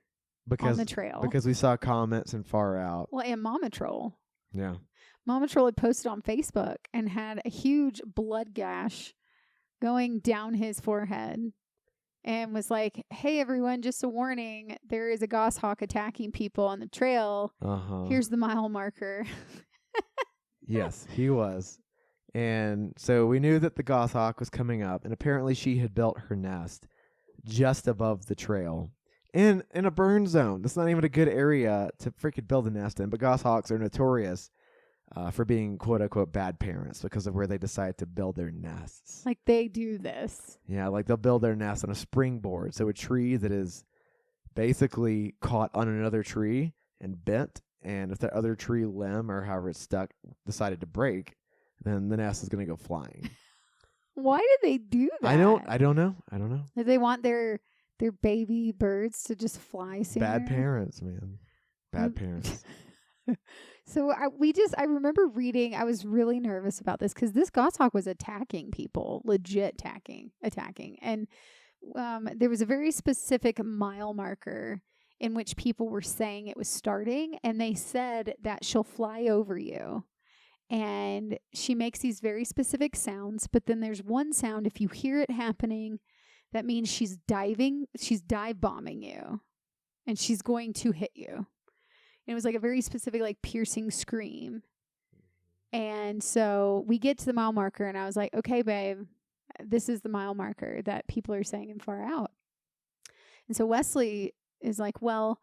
on the trail. Because we saw comments and far out. Well, and Mama Troll. Yeah. Mama Troll had posted on Facebook and had a huge blood gash going down his forehead. And was like, hey, everyone, just a warning. There is a goshawk attacking people on the trail. Uh-huh. Here's the mile marker. Yes, he was. And so we knew that the goshawk was coming up. And apparently she had built her nest just above the trail in a burn zone. That's not even a good area to freaking build a nest in. But goshawks are notorious for being quote-unquote bad parents because of where they decide to build their nests. Like they do this. Yeah, like they'll build their nest on a springboard. So a tree that is basically caught on another tree and bent, and if that other tree limb or however it's stuck decided to break, then the nest is going to go flying. Why did they do that? I don't know. Did they want their baby birds to just fly sooner? Bad parents, man. Bad parents. So I remember reading, I was really nervous about this because this goshawk was attacking people, legit attacking. And there was a very specific mile marker in which people were saying it was starting, and they said that she'll fly over you. And she makes these very specific sounds, but then there's one sound, if you hear it happening, that means she's dive bombing you, and she's going to hit you. And it was like a very specific, like piercing scream. And so we get to the mile marker, and I was like, okay, babe, this is the mile marker that people are saying and far out. And so Wesley is like, well,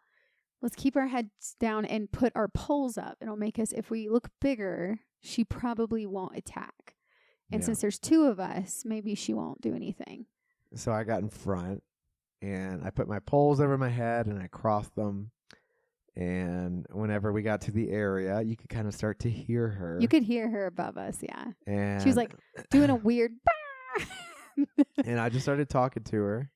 let's keep our heads down and put our poles up. It'll make us, if we look bigger, she probably won't attack. And since there's 2 of us, maybe she won't do anything. So I got in front, and I put my poles over my head, and I crossed them. And whenever we got to the area, you could kind of start to hear her. You could hear her above us, yeah. And she was like doing a weird and I just started talking to her.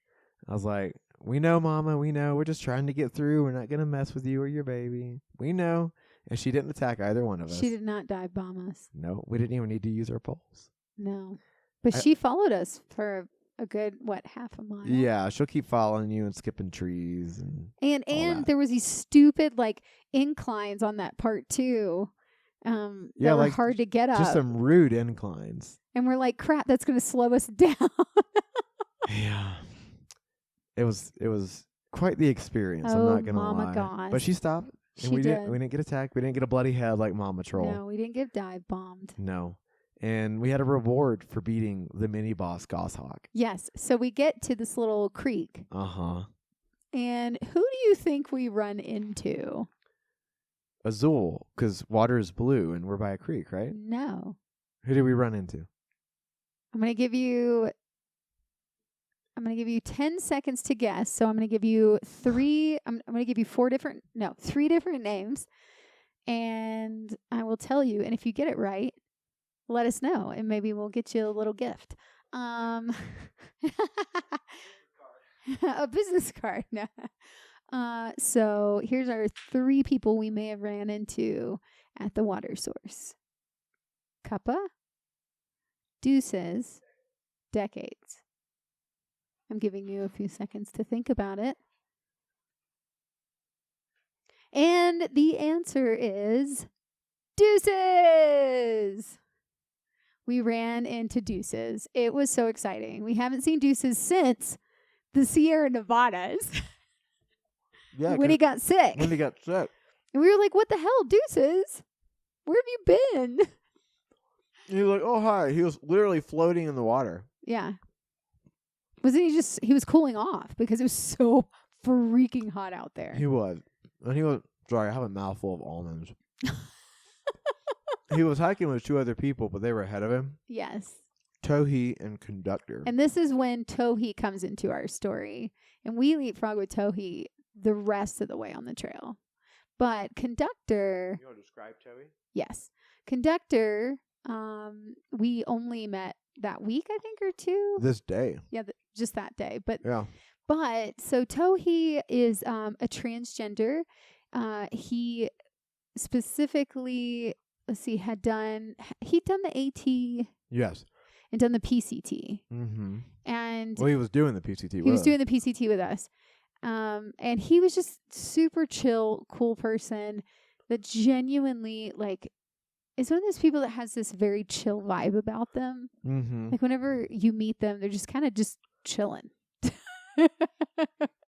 I was like, we know, Mama, we know. We're just trying to get through. We're not going to mess with you or your baby. We know. And she didn't attack either one of us. She did not dive bomb us. No, we didn't even need to use our poles. No. But she followed us for a good, half a mile? Yeah, she'll keep following you and skipping trees. And there was these stupid, inclines on that part, too. That were hard to get up. Just some rude inclines. And we're like, crap, that's going to slow us down. Yeah. It was quite the experience, I'm not going to lie. Mama gosh. But she stopped. And we didn't get attacked. We didn't get a bloody head like Mama Troll. No, we didn't get dive bombed. No. And we had a reward for beating the mini boss Goshawk. Yes. So we get to this little creek. Uh-huh. And who do you think we run into? Azul, because water is blue and we're by a creek, right? No. Who did we run into? I'm going to give you 10 seconds to guess. So I'm going to give you 3 different names. And I will tell you, and if you get it right, let us know, and maybe we'll get you a little gift. A business card. No. So here's our 3 people we may have ran into at the water source. Cuppa, Deuces, Decades. I'm giving you a few seconds to think about it. And the answer is Deuces. We ran into Deuces. It was so exciting. We haven't seen Deuces since the Sierra Nevadas. Yeah, when he got sick. And we were like, what the hell, Deuces? Where have you been? He was like, oh, hi. He was literally floating in the water. Yeah. Wasn't he was cooling off because it was so freaking hot out there. He was. And he was, sorry, I have a mouthful of almonds. He was hiking with 2 other people, but they were ahead of him. Yes. Tohi and Conductor. And this is when Tohi comes into our story. And we leapfrog with Tohi the rest of the way on the trail. But Conductor... You want to describe Tohi? Yes. Conductor, we only met that week, I think, or 2. This day. Yeah, just that day. But yeah. But so Tohi is a transgender. He specifically... he'd done the AT. Yes. And done the PCT. Mm-hmm. And he was doing the PCT with us. He was doing the PCT with us. And he was just super chill, cool person that genuinely, is one of those people that has this very chill vibe about them. Mm-hmm. Like, whenever you meet them, they're just kind of just chilling.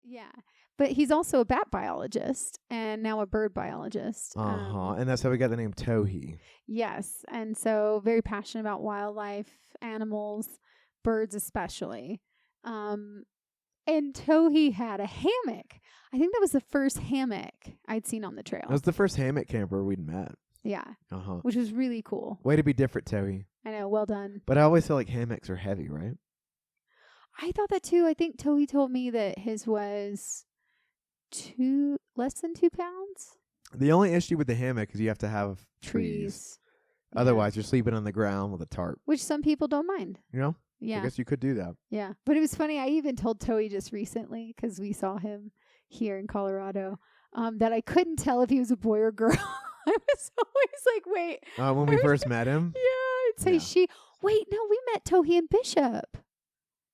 Yeah. But he's also a bat biologist and now a bird biologist. And that's how we got the name Tohi. Yes. And so very passionate about wildlife, animals, birds especially. And Tohi had a hammock. I think that was the first hammock I'd seen on the trail. That was the first hammock camper we'd met. Yeah. Uh-huh. Which was really cool. Way to be different, Tohi. I know. Well done. But I always feel like hammocks are heavy, right? I thought that too. I think Tohi told me that his was less than 2 pounds. The only issue with the hammock is you have to have trees. Yeah. Otherwise, you're sleeping on the ground with a tarp. Which some people don't mind. You know? Yeah. I guess you could do that. Yeah. But it was funny. I even told Tohi just recently, because we saw him here in Colorado, that I couldn't tell if he was a boy or girl. I was always like, wait. When we first met him? Yeah. I'd say she. Wait, no, we met Tohi and Bishop.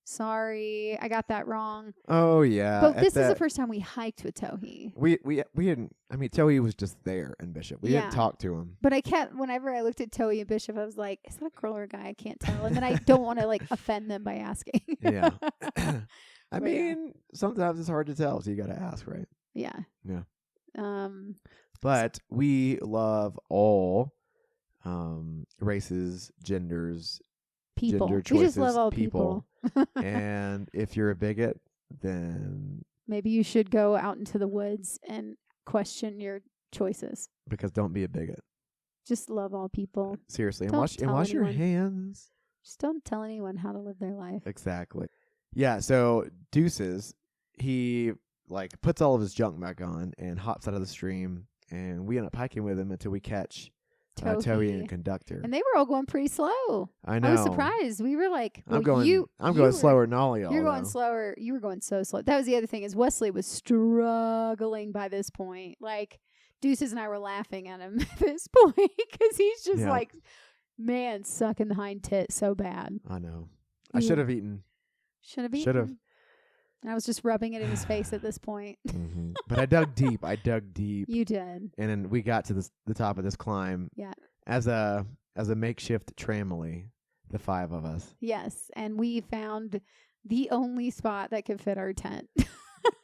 Sorry, I got that wrong. Oh, yeah. But this is the first time we hiked with Tohi. We didn't, Tohi was just there in Bishop. We didn't talk to him. But whenever I looked at Tohi and Bishop, I was like, is that a girl or a guy? I can't tell. And then I don't want to offend them by asking. Yeah. Sometimes it's hard to tell, so you got to ask, right? Yeah. Yeah. But we love all races, genders, People. gender We just choices, love all people. people. And if you're a bigot, then Maybe you should go out into the woods and question your choices. because don't be a bigot. Just love all people. Seriously, and Don't wash tell your anyone. hands. Just don't tell anyone how to live their life. Exactly. Yeah, so Deuces, he like puts all of his junk back on and hops out of the stream, and we end up hiking with him until we catch Toey and Conductor. And they were all going pretty slow. I know. I was surprised. We were like, well, I'm going slower than all y'all. You're going though. slower. You were going so slow. That was the other thing is Wesley was struggling by this point. Like Deuces and I were laughing at him at this point because he's just like, man, sucking the hind tit so bad. I know. I should have eaten. Should have eaten. Should have. I was just rubbing it in his face at this point. Mm-hmm. But I dug deep. You did. And then we got to the top of this climb. Yeah. As a makeshift tramily, the 5 of us. Yes, and we found the only spot that could fit our tent.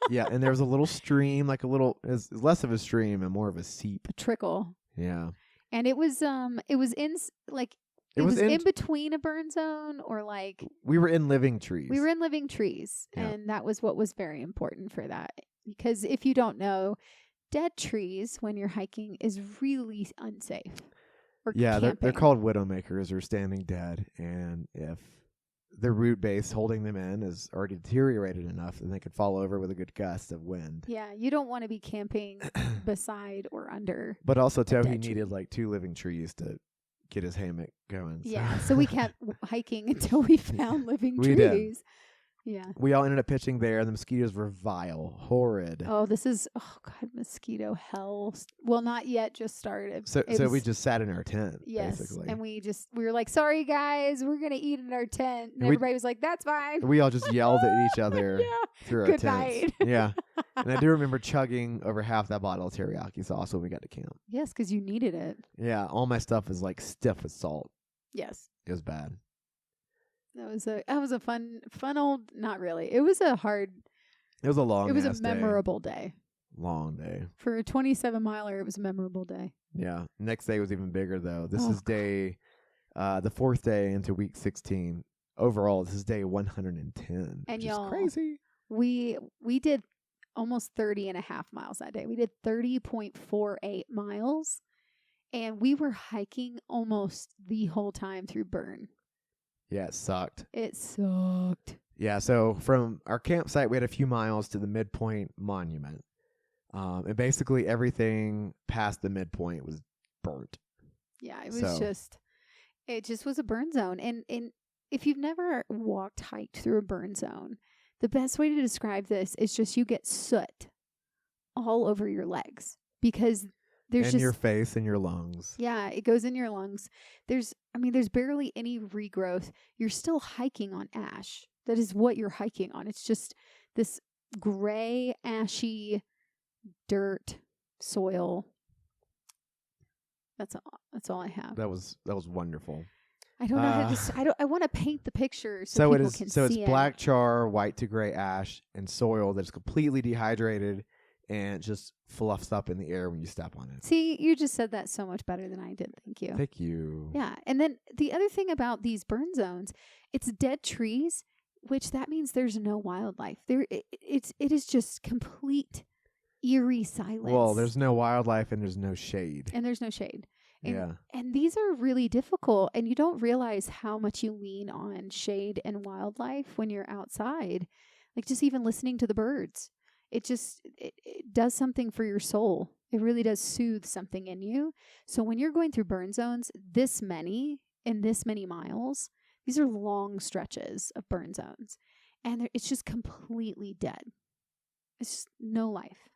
Yeah, and there was a little stream, like it's less of a stream and more of a seep. A trickle. Yeah. And it was in between a burn zone or like we were in living trees. We were in living trees, and that was what was very important for that. Because if you don't know, dead trees when you're hiking is really unsafe. Yeah, they're called widowmakers or standing dead, and if the root base holding them in is already deteriorated enough, then they could fall over with a good gust of wind. Yeah, you don't want to be camping beside or under. But also, Toey needed like 2 living trees to get his hammock going. So. Yeah, so we kept hiking until we found living trees. Did. Yeah. We all ended up pitching there. The mosquitoes were vile, horrid. Oh, mosquito hell. Well, not yet, just started. So we just sat in our tent, basically. And we were like, sorry, guys, we're going to eat in our tent. And everybody was like, that's fine. We all just yelled at each other through our Good tents. night. Yeah. And I do remember chugging over half that bottle of teriyaki sauce when we got to camp. Yes, because you needed it. Yeah, all my stuff is like stiff with salt. Yes. It was bad. That was a fun old, not really. It was a memorable day. Long day. For a 27-miler, it was a memorable day. Yeah. Next day was even bigger, though. This is the 4th day into week 16. Overall, this is day 110. And which is crazy. We did almost 30 and a half miles that day. We did 30.48 miles, and we were hiking almost the whole time through Burn. Yeah, it sucked. Yeah, so from our campsite, we had a few miles to the Midpoint monument. And basically everything past the Midpoint was burnt. Yeah, it just was a burn zone. And if you've never hiked through a burn zone, the best way to describe this is just you get soot all over your legs because there's your face and your lungs. Yeah, it goes in your lungs. There's barely any regrowth. You're still hiking on ash. That is what you're hiking on. It's just this gray, ashy dirt soil. That's all I have. That was wonderful. I don't know how to. I want to paint the picture so people can see it. So it's black char, white to gray ash, and soil that's completely dehydrated and just fluffs up in the air when you step on it. See, you just said that so much better than I did. Thank you. Thank you. Yeah, and then the other thing about these burn zones, it's dead trees, which that means there's no wildlife. It is just complete eerie silence. Well, there's no wildlife and there's no shade. And these are really difficult, and you don't realize how much you lean on shade and wildlife when you're outside. Like just even listening to the birds. It does something for your soul. It really does soothe something in you. So when you're going through burn zones, this many miles, these are long stretches of burn zones. And it's just completely dead. It's just no life.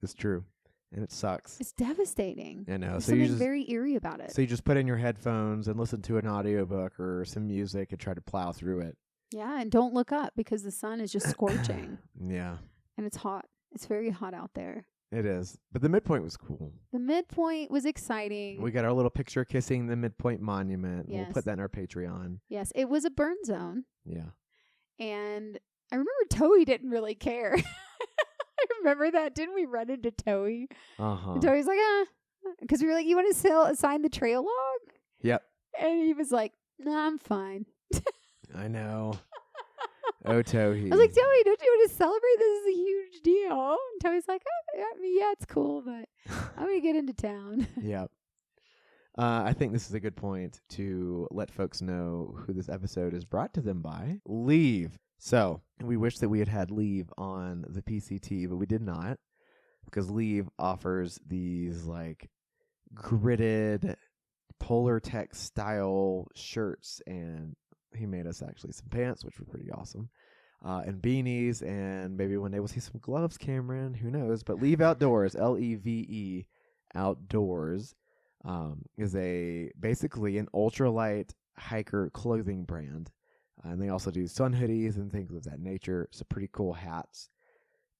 It's true. And it sucks. It's devastating. I know. There's something very eerie about it. So you just put in your headphones and listen to an audiobook or some music and try to plow through it. Yeah, and don't look up because the sun is just scorching. Yeah. And it's hot. It's very hot out there. It is. But the Midpoint was cool. The Midpoint was exciting. We got our little picture kissing the Midpoint monument. Yes. We'll put that in our Patreon. Yes, it was a burn zone. Yeah. And I remember Toey didn't really care. I remember that. Didn't we run into Toey? Uh-huh. And Toey's like, because we were like, you want to sign the trail log? Yep. And he was like, "Nah, I'm fine." I know. Oh, Tohi. I was like, "Toby, don't you want to celebrate? This is a huge deal." And Toby's like, "Oh, yeah, I mean, yeah, it's cool, but I'm going to get into town." Yep. I think this is a good point to let folks know who this episode is brought to them by. Leave. So, we wish that we had had Leave on the PCT, but we did not, because Leave offers these, like, gridded Polar Tech style shirts, and he made us actually some pants, which were pretty awesome, and beanies, and maybe one day we'll see some gloves, Cameron. Who knows? But Leave Outdoors, Leve Outdoors, is basically an ultralight hiker clothing brand. And they also do sun hoodies and things of that nature. So pretty cool hats.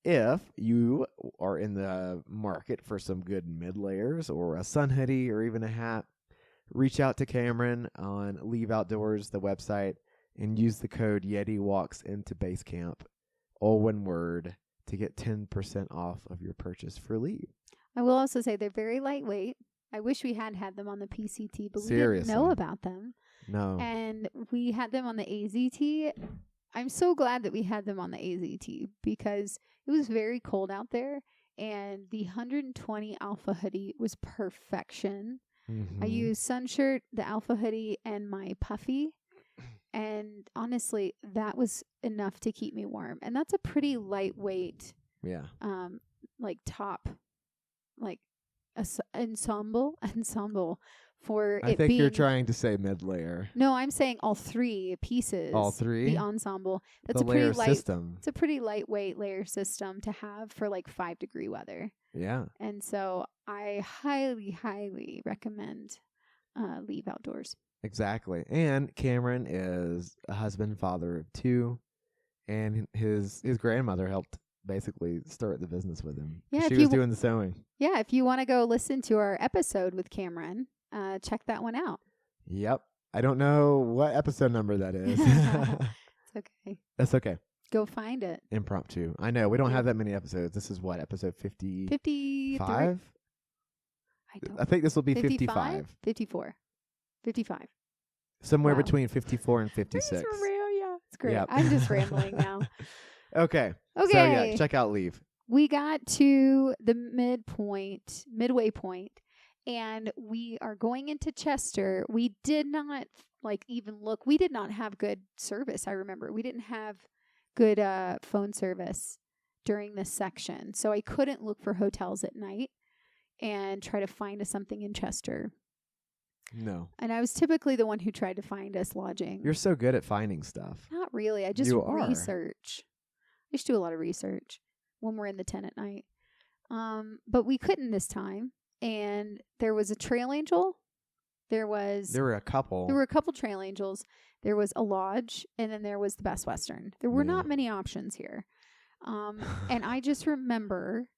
If you are in the market for some good mid layers or a sun hoodie or even a hat, reach out to Cameron on Leave Outdoors, the website, and use the code Yeti Walks Into Basecamp, all one word, to get 10% off of your purchase for Leave. I will also say they're very lightweight. I wish we had them on the PCT, but Seriously. we didn't know about them. No. And we had them on the AZT. I'm so glad that we had them on the AZT because it was very cold out there, and the 120 Alpha hoodie was perfection. Mm-hmm. I used sun shirt, the Alpha hoodie, and my puffy. And honestly, that was enough to keep me warm. And that's a pretty lightweight, like top, like ensemble for I it think being, you're trying to say mid-layer. No, I'm saying all three pieces. All three? The ensemble. That's the a pretty layer light system. It's a pretty lightweight layer system to have for like 5-degree weather. Yeah. And so I highly, highly recommend Leave Outdoors. Exactly. And Cameron is a husband, father of 2, and his grandmother helped basically start the business with him. Yeah, she was doing the sewing. Yeah, if you want to go listen to our episode with Cameron, check that one out. Yep. I don't know what episode number that is. It's okay. That's okay. Go find it. Impromptu. I know. We don't have that many episodes. This is what, episode 50? 55? I think this will be 55. 54. 55. Somewhere between 54 and 56. This is for real, yeah. It's great. Yep. I'm just rambling now. Okay. Okay. So, yeah, check out Leave. We got to the midway point, and we are going into Chester. We did not even look. We did not have good service. I remember we didn't have good phone service during this section, so I couldn't look for hotels at night and try to find us something in Chester. No. And I was typically the one who tried to find us lodging. You're so good at finding stuff. Not really. I just You are. research. I just do a lot of research when we're in the tent at night. But we couldn't this time. And there was a trail angel. There were a couple. There were a couple trail angels. There was a lodge, and then there was the Best Western. There were not many options here. And I just remember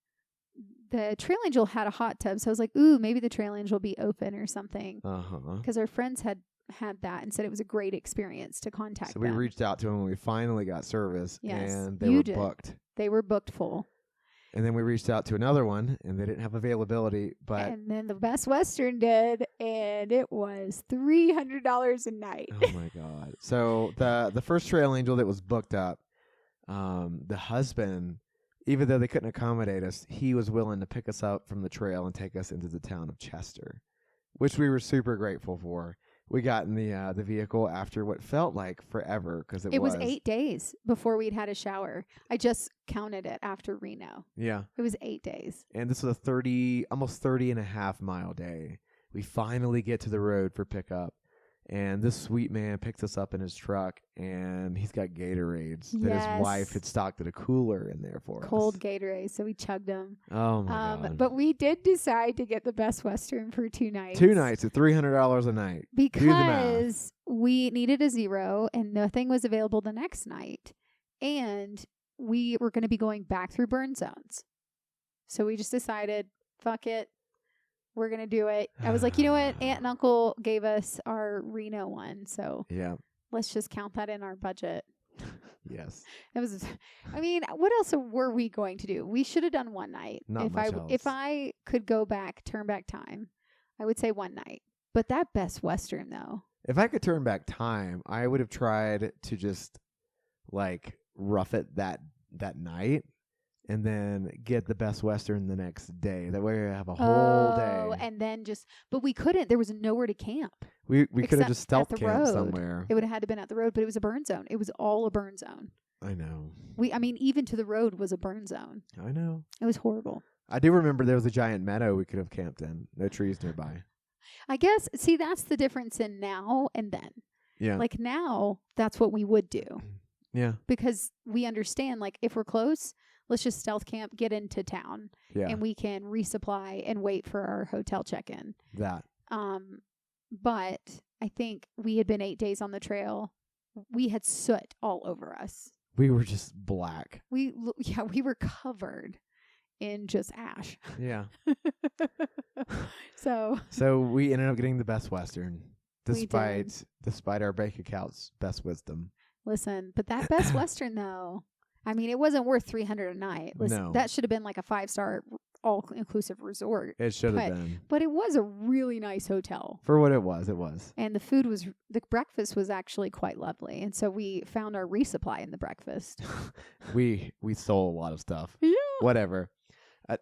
the trail angel had a hot tub, so I was like, ooh, maybe the trail angel will be open or something. Because our friends had that and said it was a great experience to contact them. So we reached out to them when we finally got service, and they were booked. They were booked full. And then we reached out to another one, and they didn't have availability. And then the Best Western did, and it was $300 a night. Oh, my God. So the first trail angel that was booked up, the husband, even though they couldn't accommodate us, he was willing to pick us up from the trail and take us into the town of Chester, which we were super grateful for. We got in the vehicle after what felt like forever because it was 8 days before we'd had a shower. I just counted it after Reno. Yeah. It was 8 days. And this was a almost 30 and a half mile day. We finally get to the road for pickup. And this sweet man picks us up in his truck, and he's got Gatorades that his wife had stocked at a cooler in there for us. Cold Gatorades, so we chugged them. Oh, my God. But we did decide to get the Best Western for 2 nights. 2 nights at $300 a night. Because we needed a 0, and nothing was available the next night. And we were going to be going back through burn zones. So we just decided, fuck it. We're going to do it. I was like, you know what? Aunt and Uncle gave us our Reno one. So let's just count that in our budget. Yes. What else were we going to do? We should have done 1 night. Not much else. If I could go back, turn back time, I would say 1 night. But that Best Western though. If I could turn back time, I would have tried to just like rough it that night and then get the Best Western the next day. That way I have a whole day. And then but we couldn't. There was nowhere to camp. We could have just stealth at the camped road. somewhere. It would have had to been at the road, but it was a burn zone. It was all a burn zone. I know. Even to the road was a burn zone. I know. It was horrible. I do remember there was a giant meadow we could have camped in. No trees nearby. I guess, see, that's the difference in now and then. Yeah. Like now, that's what we would do. Yeah. Because we understand, like, if we're close, let's just stealth camp, get into town. Yeah. And we can resupply and wait for our hotel check-in. That. But I think we had been 8 days on the trail. We had soot all over us. We were just black. We were covered in just ash. Yeah. So we ended up getting the Best Western despite our bank account's best wisdom. Listen, but that Best Western though, I mean, it wasn't worth $300 a night. Listen, No. That should have been like a 5-star all-inclusive resort. It should have been. But it was a really nice hotel. For what it was, it was. And the breakfast was actually quite lovely. And so we found our resupply in the breakfast. We stole a lot of stuff. Yeah. Whatever.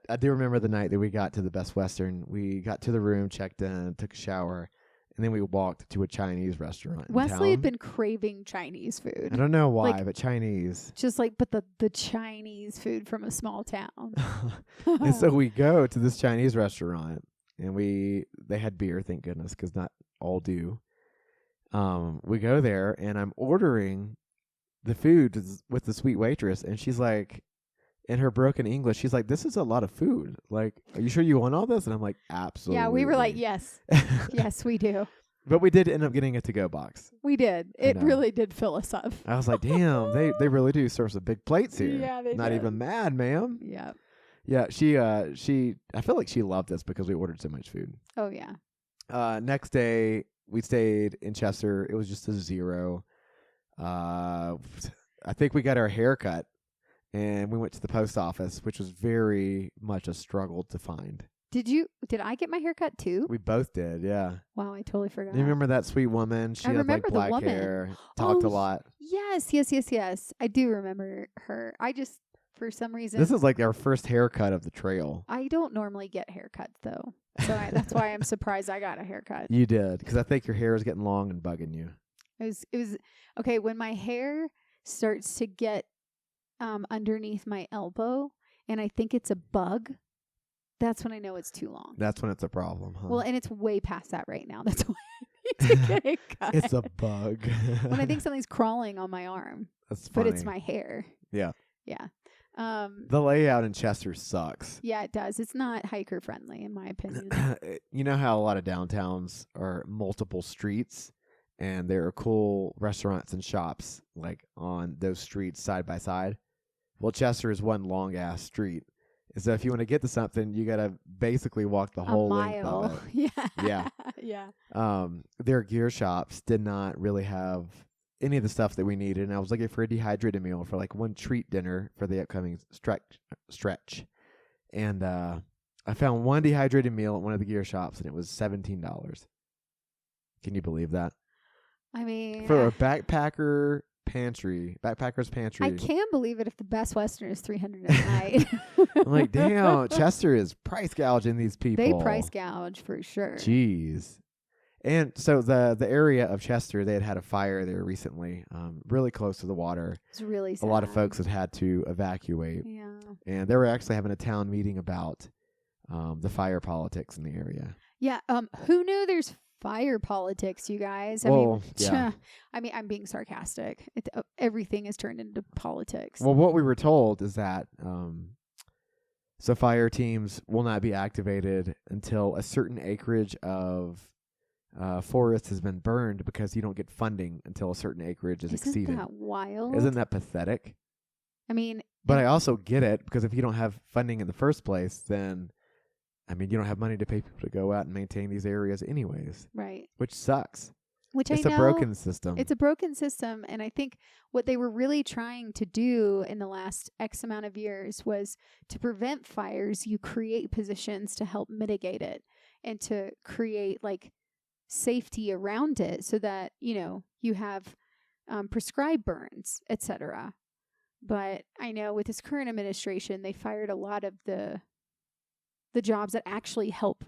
I do remember the night that we got to the Best Western. We got to the room, checked in, took a shower, and then we walked to a Chinese restaurant in Wesley town. had been craving Chinese food. I don't know why, but Chinese. Just like, but the Chinese food from a small town. And so we go to this Chinese restaurant, and they had beer, thank goodness, because not all do. We go there, and I'm ordering the food with the sweet waitress, and she's like, in her broken English, she's like, "This is a lot of food. Like, are you sure you want all this?" And I'm like, "Absolutely." Yeah, we were like, "Yes, yes, we do." But we did end up getting a to-go box. We did. It really did fill us up. I was like, "Damn, they really do serve some big plates here." Yeah, they Not did. even mad, ma'am. Yeah. Yeah, she. I feel like she loved us because we ordered so much food. Oh yeah. Next day, we stayed in Chester. It was just a 0. I think we got our hair cut. And we went to the post office, which was very much a struggle to find. Did I get my hair cut too? We both did, yeah. Wow, I totally forgot. You remember that sweet woman? She had like black hair, talked a lot. Yes. I do remember her. I just, for some reason. This is like our first haircut of the trail. I don't normally get haircuts though. So that's why I'm surprised I got a haircut. You did, because I think your hair is getting long and bugging you. It was okay when my hair starts to get underneath my elbow, and I think it's a bug. That's when I know it's too long. That's when it's a problem, huh? Well, and it's way past that right now. That's why I need to get it cut. It's a bug. When I think something's crawling on my arm. That's funny. But it's my hair. Yeah. Yeah. The layout in Chester sucks. Yeah, it does. It's not hiker friendly, in my opinion. You know how a lot of downtowns are multiple streets? And there are cool restaurants and shops like on those streets side by side. Well, Chester is one long ass street. And so if you want to get to something, you got to basically walk the whole length of it. Yeah. Yeah. Their gear shops did not really have any of the stuff that we needed. And I was looking for a dehydrated meal for like one treat dinner for the upcoming stretch. And I found one dehydrated meal at one of the gear shops, and it was $17. Can you believe that? I mean, for a backpacker's pantry. I can't believe it if the Best Western is $300 a night. I'm like, damn, Chester is price gouging these people. They price gouge for sure. Jeez. And so the area of Chester, they had a fire there recently, really close to the water. It's really sad. A lot of folks had to evacuate. Yeah. And they were actually having a town meeting about the fire politics in the area. Yeah. Who knew there's fire politics, you guys? Yeah. I mean, I'm being sarcastic. Everything is turned into politics. Well, what we were told is that so fire teams will not be activated until a certain acreage of forest has been burned, because you don't get funding until a certain acreage is exceeded. Isn't that wild? Isn't that pathetic? I mean, but I also get it, because if you don't have funding in the first place, then you don't have money to pay people to go out and maintain these areas anyways. Right. Which sucks. It's a broken system. It's a broken system. And I think what they were really trying to do in the last X amount of years was to prevent fires. You create positions to help mitigate it, and to create like safety around it so that, you have prescribed burns, etc. But I know with this current administration, they fired a lot of the jobs that actually help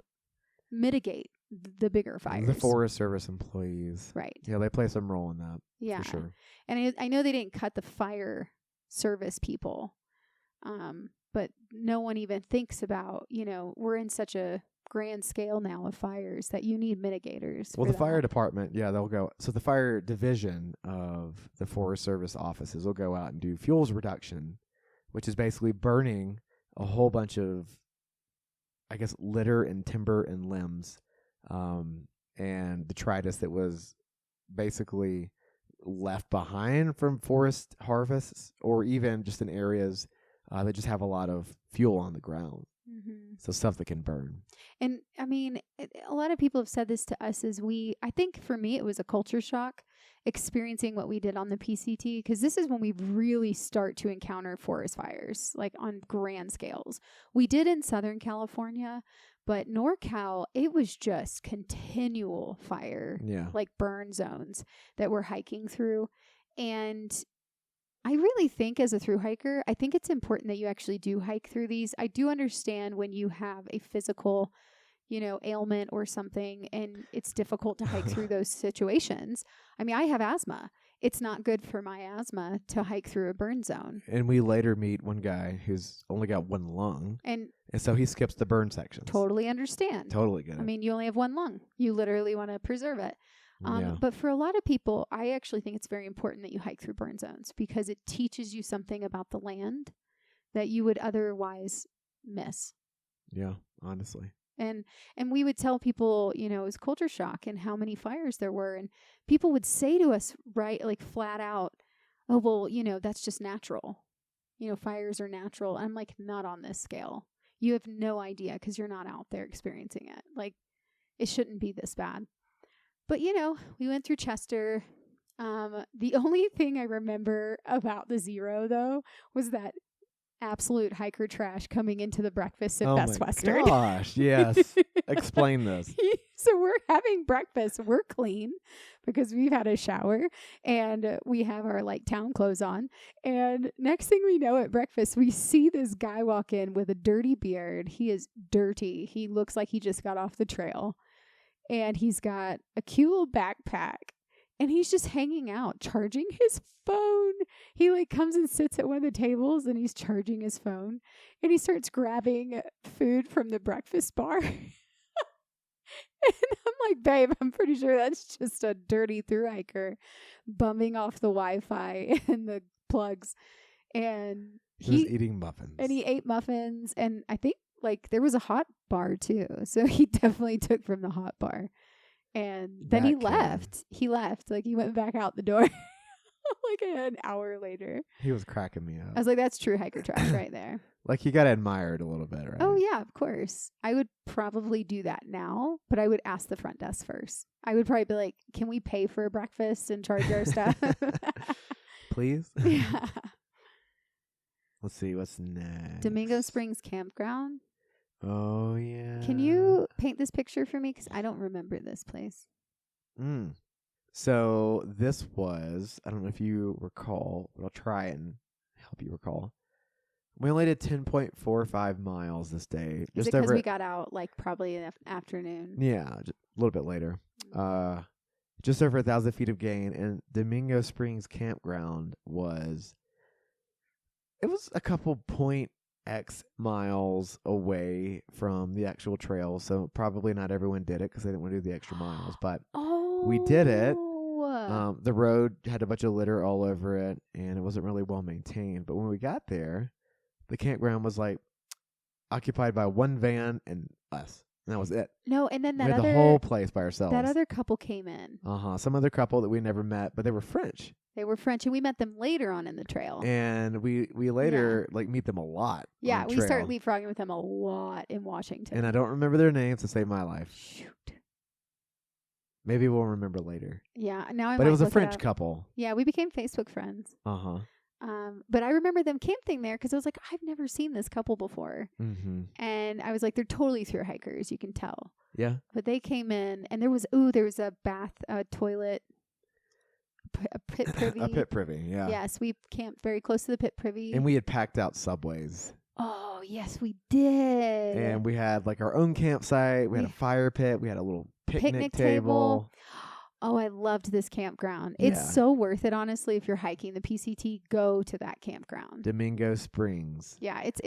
mitigate the bigger fires. The Forest Service employees. Right. Yeah, they play some role in that. Yeah. For sure. And I know they didn't cut the fire service people, but no one even thinks about, we're in such a grand scale now of fires that you need mitigators. Well, the fire department, they'll go. So the fire division of the Forest Service offices will go out and do fuels reduction, which is basically burning a whole bunch of, I guess, litter and timber and limbs, and detritus that was basically left behind from forest harvests, or even just in areas that just have a lot of fuel on the ground. Mm-hmm. So stuff that can burn. And I mean, a lot of people have said this to us I think for me, it was a culture shock experiencing what we did on the PCT, because this is when we really start to encounter forest fires, like on grand scales. We did in Southern California, but NorCal, it was just continual fire, like burn zones that we're hiking through. And I really think as a thru hiker, I think it's important that you actually do hike through these. I do understand when you have a physical, ailment or something, and it's difficult to hike through those situations. I mean, I have asthma. It's not good for my asthma to hike through a burn zone. And we later meet one guy who's only got one lung. And so he skips the burn sections. Totally understand. Totally get it. I mean, you only have one lung. You literally want to preserve it. But for a lot of people, I actually think it's very important that you hike through burn zones, because it teaches you something about the land that you would otherwise miss. Yeah, honestly. And we would tell people, it was culture shock and how many fires there were. And people would say to us, right, like flat out, oh, well, that's just natural. Fires are natural. I'm like, not on this scale. You have no idea because you're not out there experiencing it. Like, it shouldn't be this bad. But, we went through Chester. The only thing I remember about the zero, though, was that absolute hiker trash coming into the breakfast at Best Western. Oh, my gosh. Yes. Explain this. So we're having breakfast. We're clean because we've had a shower and we have our town clothes on. And next thing we know at breakfast, we see this guy walk in with a dirty beard. He is dirty. He looks like he just got off the trail. And he's got a cute little backpack. And he's just hanging out, charging his phone. He comes and sits at one of the tables and he's charging his phone. And he starts grabbing food from the breakfast bar. And I'm like, babe, I'm pretty sure that's just a dirty thru hiker bumming off the Wi-Fi and the plugs. And he was eating muffins. And he ate muffins. And I think there was a hot bar too. So he definitely took from the hot bar. And then he left. He left. He went back out the door an hour later. He was cracking me up. I was like, that's true hiker trash right there. He got admired a little bit, right? Oh, yeah, of course. I would probably do that now, but I would ask the front desk first. I would probably be like, can we pay for breakfast and charge our stuff? Please? Yeah. Let's see. What's next? Domingo Springs Campground. Oh, yeah. Can you paint this picture for me? Because I don't remember this place. So this was, I don't know if you recall, but I'll try and help you recall. We only did 10.45 miles this day. Is it because we got out probably in the afternoon? Yeah, just a little bit later. Just over 1,000 feet of gain. And Domingo Springs Campground was a couple X miles away from the actual trail, so probably not everyone did it because they didn't want to do the extra miles, but we did it. The road had a bunch of litter all over it, and it wasn't really well maintained, but when we got there, the campground was occupied by one van and us, and that was it. No, and then we had the whole place by ourselves. That other couple came in. Some other couple that we never met, but they were French. They were French, and we met them later on in the trail. And we later meet them a lot. Yeah, we start leapfrogging with them a lot in Washington. And I don't remember their names to save my life. Shoot. Maybe we'll remember later. Yeah, now I. But it was a French couple. Yeah, we became Facebook friends. But I remember them camping there because I was like, I've never seen this couple before. Mm-hmm. And I was like, they're totally through hikers. You can tell. Yeah. But they came in and there was a bath, a toilet, a pit privy. A pit privy, yeah. Yes, we camped very close to the pit privy. And we had packed out subways. Oh, yes, we did. And we had like our own campsite. We had a fire pit. We had a little picnic table. Oh, I loved this campground. Yeah. It's so worth it, honestly. If you're hiking the PCT, go to that campground. Domingo Springs. Yeah, it's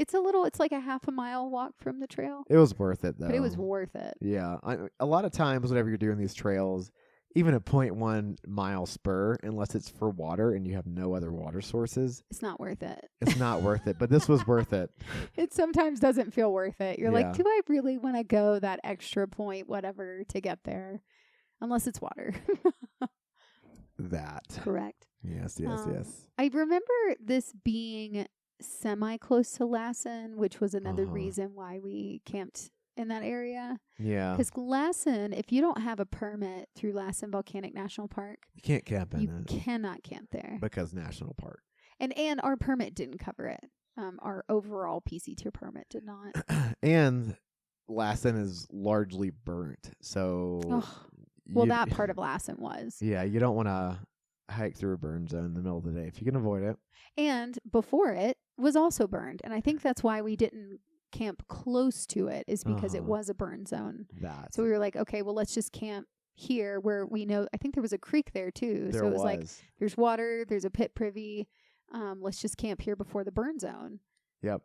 like a half a mile walk from the trail. It was worth it, though. But it was worth it. Yeah. A lot of times, whenever you're doing these trails, even a 0.1 mile spur, unless it's for water and you have no other water sources, it's not worth it. It's not worth it. But this was worth it. It sometimes doesn't feel worth it. You're like, do I really want to go that extra point, whatever, to get there? Unless it's water. That. Correct. Yes. I remember this being semi-close to Lassen, which was another reason why we camped in that area. Yeah. Because Lassen, if you don't have a permit through Lassen Volcanic National Park, you can't camp in it. You cannot camp there. Because national park. And our permit didn't cover it. Our overall PCT permit did not. And Lassen is largely burnt. So... Well, that part of Lassen was. Yeah, you don't want to hike through a burn zone in the middle of the day if you can avoid it. And before it was also burned. And I think that's why we didn't camp close to it, is because it was a burn zone. So we were like, okay, well, let's just camp here where we know. I think there was a creek there too. So it was like, there's water, there's a pit privy. Let's just camp here before the burn zone. Yep.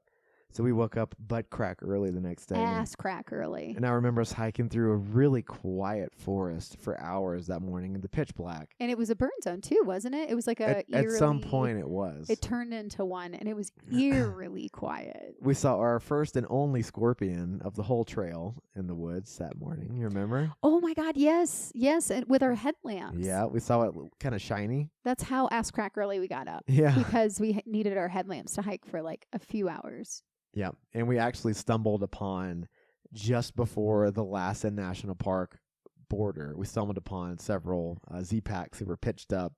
So we woke up butt crack early the next day. Ass crack early. And I remember us hiking through a really quiet forest for hours that morning in the pitch black. And it was a burn zone too, wasn't it? It was like at some point it was. It turned into one, and it was eerily quiet. We saw our first and only scorpion of the whole trail in the woods that morning. You remember? Oh my God, yes. Yes, and with our headlamps. Yeah, we saw it kind of shiny. That's how ass crack early we got up. Yeah. Because we needed our headlamps to hike for like a few hours. Yeah, and we actually stumbled upon, just before the Lassen National Park border, we stumbled upon several Z-packs that were pitched up.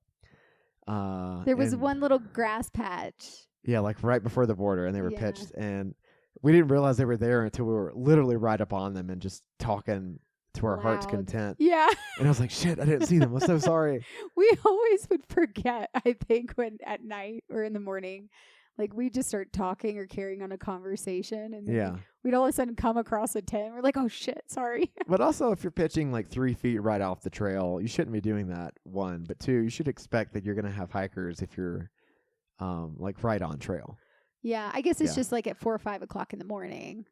There was one little grass patch. Yeah, like right before the border, and they were pitched, and we didn't realize they were there until we were literally right up on them and just talking to our heart's content. Yeah. And I was like, shit, I didn't see them. I'm so sorry. We always would forget, I think, when at night or in the morning. Like, we'd just start talking or carrying on a conversation, and then we'd all of a sudden come across a tent. We're like, oh, shit, sorry. But also, if you're pitching like 3 feet right off the trail, you shouldn't be doing that, one. But two, you should expect that you're going to have hikers if you're like right on trail. Yeah, I guess it's just like at 4 or 5 o'clock in the morning.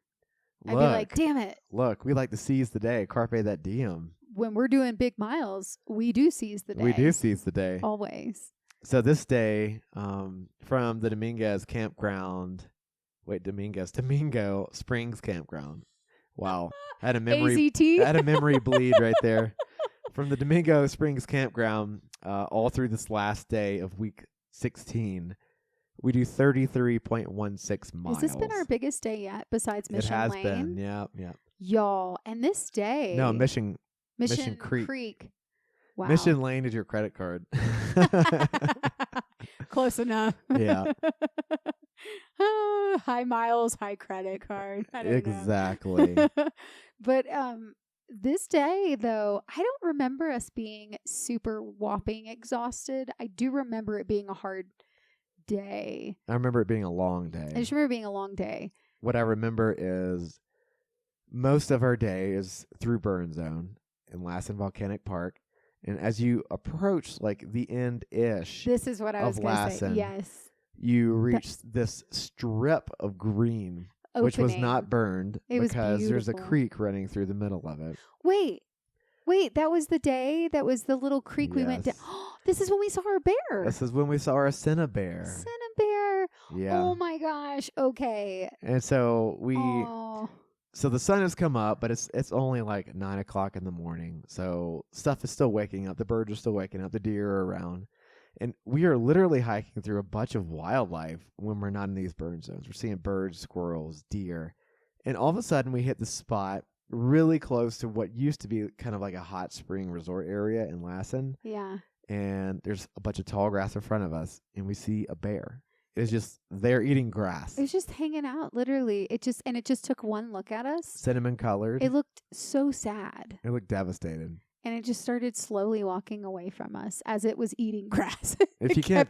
Look, I'd be like, damn it. Look, we like to seize the day. Carpe that diem. When we're doing big miles, we do seize the day. We do seize the day. Always. So this day, from the Domingo Springs Campground. Wow. I had a memory AZT? I had a memory bleed right there. From the Domingo Springs Campground, all through this last day of week 16, we do 33.16 miles. Has this been our biggest day yet besides Mission Lane? It has been. Yeah. Y'all, and this day. No, Mission Creek. Wow. Mission Lane is your credit card. Close enough. Yeah. High miles, high credit card. I don't exactly. know. But this day, though, I don't remember us being super whopping exhausted. I do remember it being a hard day. I remember it being a long day. I just remember it being a long day. What I remember is most of our day is through Burn Zone in Lassen Volcanic Park. And as you approach like the end-ish this is what I was going to say. Yes. You reach this strip of green, which was not burned because there's a creek running through the middle of it. Wait, that was the day? That was the little creek we went down. This is when we saw our bear. This is when we saw our cinnabear. Yeah. Oh my gosh. Okay. And so So the sun has come up, but it's only like 9 o'clock in the morning. So stuff is still waking up. The birds are still waking up. The deer are around. And we are literally hiking through a bunch of wildlife when we're not in these burn zones. We're seeing birds, squirrels, deer. And all of a sudden we hit the spot really close to what used to be kind of like a hot spring resort area in Lassen. Yeah. And there's a bunch of tall grass in front of us. And we see a bear. is just they're eating grass. It was just hanging out, literally. It just took one look at us. Cinnamon colored. It looked so sad. It looked devastated. And it just started slowly walking away from us as it was eating grass. If you can't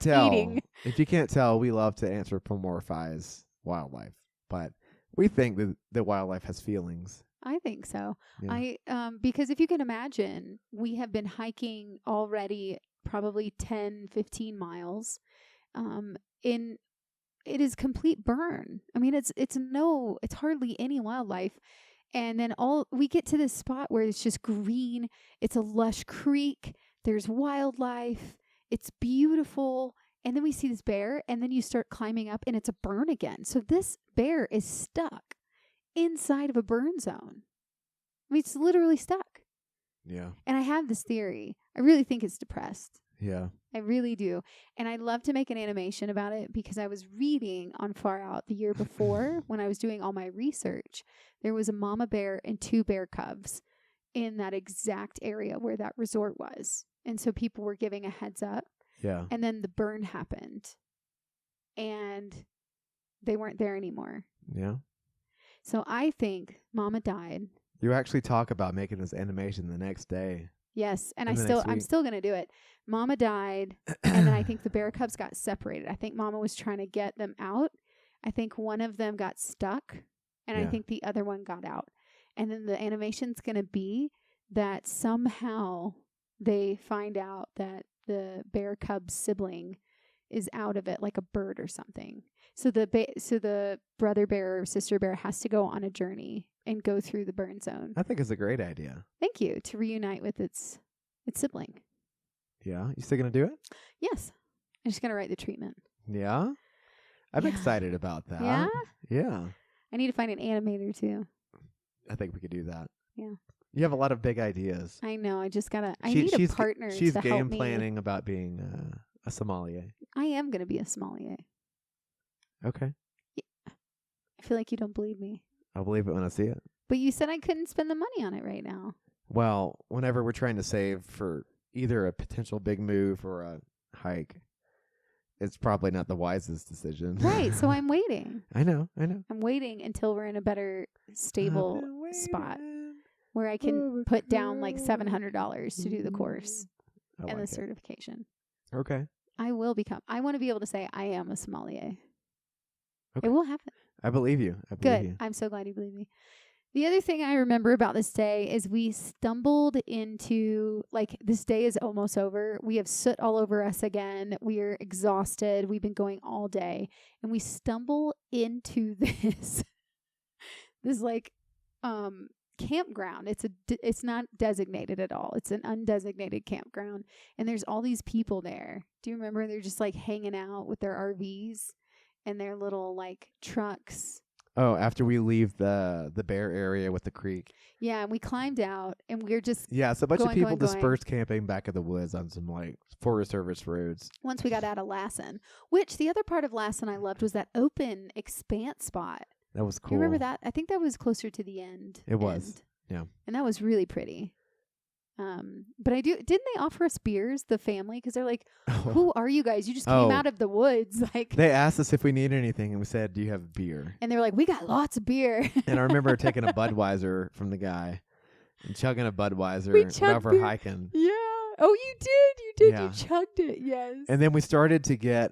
tell, we love to anthropomorphize wildlife, but we think that wildlife has feelings. I think so. Yeah. Because if you can imagine, we have been hiking already probably 10, 15 miles. It is complete burn. I mean, it's hardly any wildlife. And then we get to this spot where it's just green. It's a lush creek. There's wildlife. It's beautiful. And then we see this bear, and then you start climbing up, and it's a burn again. So this bear is stuck inside of a burn zone. I mean, it's literally stuck. Yeah. And I have this theory. I really think it's depressed. Yeah. I really do. And I'd love to make an animation about it because I was reading on Far Out the year before when I was doing all my research. There was a mama bear and 2 bear cubs in that exact area where that resort was. And so people were giving a heads up. Yeah. And then the burn happened. And they weren't there anymore. Yeah. So I think mama died. You actually talk about making this animation the next day. Yes, and I'm still going to do it. Mama died, and then I think the bear cubs got separated. I think mama was trying to get them out. I think one of them got stuck, and I think the other one got out. And then the animation's going to be that somehow they find out that the bear cub sibling is out of it, like a bird or something. So the brother bear or sister bear has to go on a journey and go through the burn zone. I think it's a great idea. Thank you. To reunite with its sibling. Yeah. You still going to do it? Yes. I'm just going to write the treatment. Yeah? I'm excited about that. Yeah? Yeah. I need to find an animator too. I think we could do that. Yeah. You have a lot of big ideas. I know. I just gotta. I need a partner to help me. She's game planning about being a sommelier. I am going to be a sommelier. Okay. Yeah. I feel like you don't believe me. I'll believe it when I see it. But you said I couldn't spend the money on it right now. Well, whenever we're trying to save for either a potential big move or a hike, it's probably not the wisest decision. Right. So I'm waiting. I know. I'm waiting until we're in a better, stable spot where I can put down like $700 to do the course and the certification. Okay. I want to be able to say I am a sommelier. Okay. It will happen. I believe you. Good. I'm so glad you believe me. The other thing I remember about this day is we stumbled into, this day is almost over. We have soot all over us again. We are exhausted. We've been going all day. And we stumble into this campground. It's not designated at all. It's an undesignated campground. And there's all these people there. Do you remember? They're just hanging out with their RVs and their little trucks. Oh, after we leave the bear area with the creek. Yeah, and we climbed out, and we were just so a bunch of people dispersed camping back in the woods on some Forest Service roads. Once we got out of Lassen, which the other part of Lassen I loved was that open expanse spot. That was cool. You remember that? I think that was closer to the end. It was, yeah. And that was really pretty. But didn't they offer us beers, the family? Because they're like, who are you guys? You just came out of the woods. They asked us if we need anything, and we said, do you have beer? And they were like, we got lots of beer. And I remember taking a Budweiser from the guy and chugging a Budweiser while we're hiking. Yeah. Oh, you did. Yeah. You chugged it. Yes. And then we started to get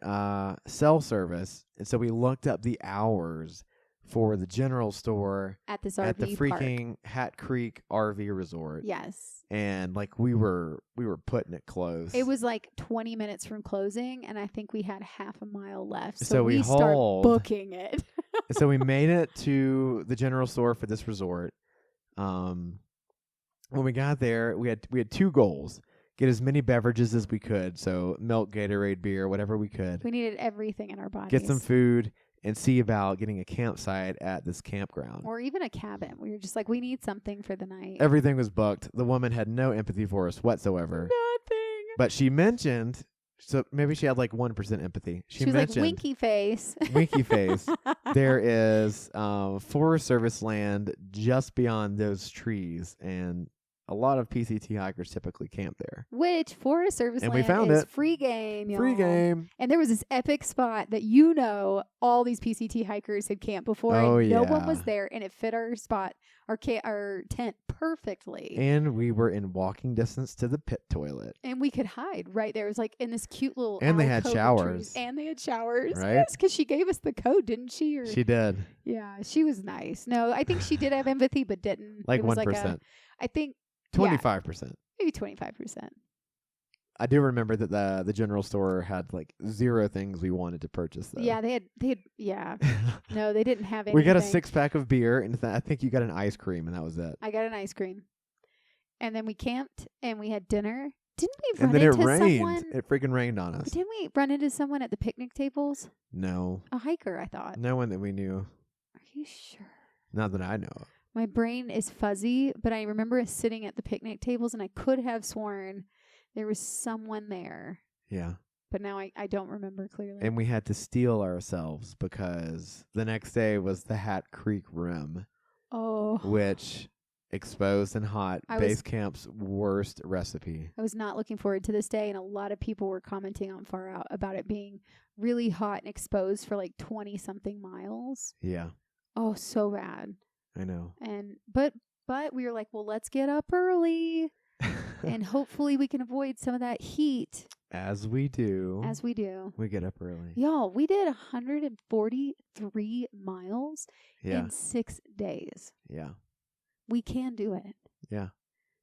cell service. And so we looked up the hours for the general store at this RV at the freaking park. Hat Creek RV Resort. Yes. And we were putting it close. It was 20 minutes from closing, and I think we had half a mile left. So we start booking it. So we made it to the general store for this resort. When we got there, we had 2 goals. Get as many beverages as we could. So milk, Gatorade, beer, whatever we could. We needed everything in our bodies. Get some food. And see about getting a campsite at this campground. Or even a cabin. We were just we need something for the night. Everything was booked. The woman had no empathy for us whatsoever. Nothing. But she mentioned, so maybe she had 1% empathy. She was mentioned, winky face. Winky face. There is Forest Service land just beyond those trees and a lot of PCT hikers typically camp there. Which Forest Service And land we found is it. free game, y'all. Free game. And there was this epic spot that all these PCT hikers had camped before, Oh, and no one yeah. was there, and it fit our spot, our tent perfectly. And we were in walking distance to the pit toilet. And we could hide right there. It was like in this cute little And they had alcove of showers. trees. And they had showers. Right? Yes, because she gave us the code, didn't she? Or, She did. yeah, she was nice. No, I think she did have empathy, but didn't. Like It was 1%. I think 25%. maybe 25%. I do remember that the general store had like 0 things we wanted to purchase though. Yeah, they had. Yeah, no, they didn't have anything. We got a 6-pack of beer, and I think you got an ice cream, and that was it. I got an ice cream, and then we camped and we had dinner. Didn't we And run then into it rained. someone? It freaking rained on us. Didn't we run into someone at the picnic tables? No. A hiker, I thought. No one that we knew. Are you sure? Not that I know of. My brain is fuzzy, but I remember us sitting at the picnic tables, and I could have sworn there was someone there. Yeah. But now I don't remember clearly. And we had to steel ourselves because the next day was the Hat Creek Rim, oh, which exposed and hot, I was- Basecamp's worst recipe. I was not looking forward to this day, and a lot of people were commenting on Far Out about it being really hot and exposed for like 20-something miles. Yeah, Oh, so bad. I know. And but we were like, well, let's get up early, and hopefully we can avoid some of that heat As we do. as we do. We get up early. Y'all, we did 143 miles Yeah. in 6 days. Yeah. We can do it. Yeah.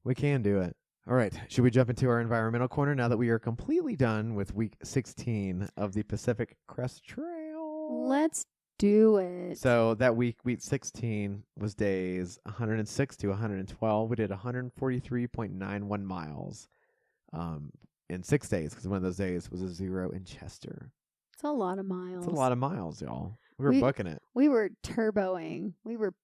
We can do it. All right. Should we jump into our environmental corner now that we are completely done with week 16 of the Pacific Crest Trail? Let's do it. So that week 16, was days 106 to 112. We did 143.91 miles in 6 days because one of those days was a 0 in Chester. It's a lot of miles. It's a lot of miles, y'all. We were booking it. We were turboing. We were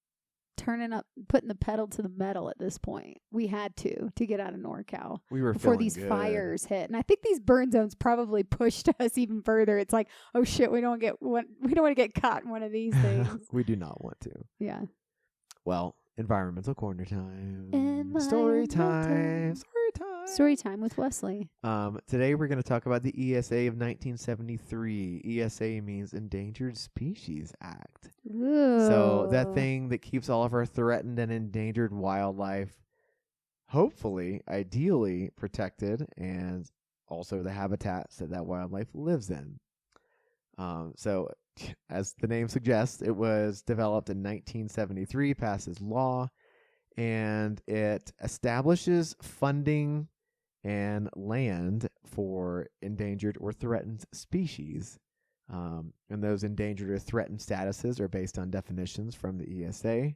turning up, putting the pedal to the metal at this point. We had to get out of NorCal We were before feeling these good. fires hit. And I think these burn zones probably pushed us even further. It's like, oh shit, we don't want to get caught in one of these things. We do not want to. Yeah. Well, environmental corner time. Environmental. Story time. Story time with Wesley. Today we're going to talk about the ESA of 1973. ESA means Endangered Species Act. Ooh. So that thing that keeps all of our threatened and endangered wildlife, hopefully, ideally protected, and also the habitats that wildlife lives in. So, as the name suggests, it was developed in 1973, passes law, and it establishes funding and land for endangered or threatened species. And those endangered or threatened statuses are based on definitions from the ESA.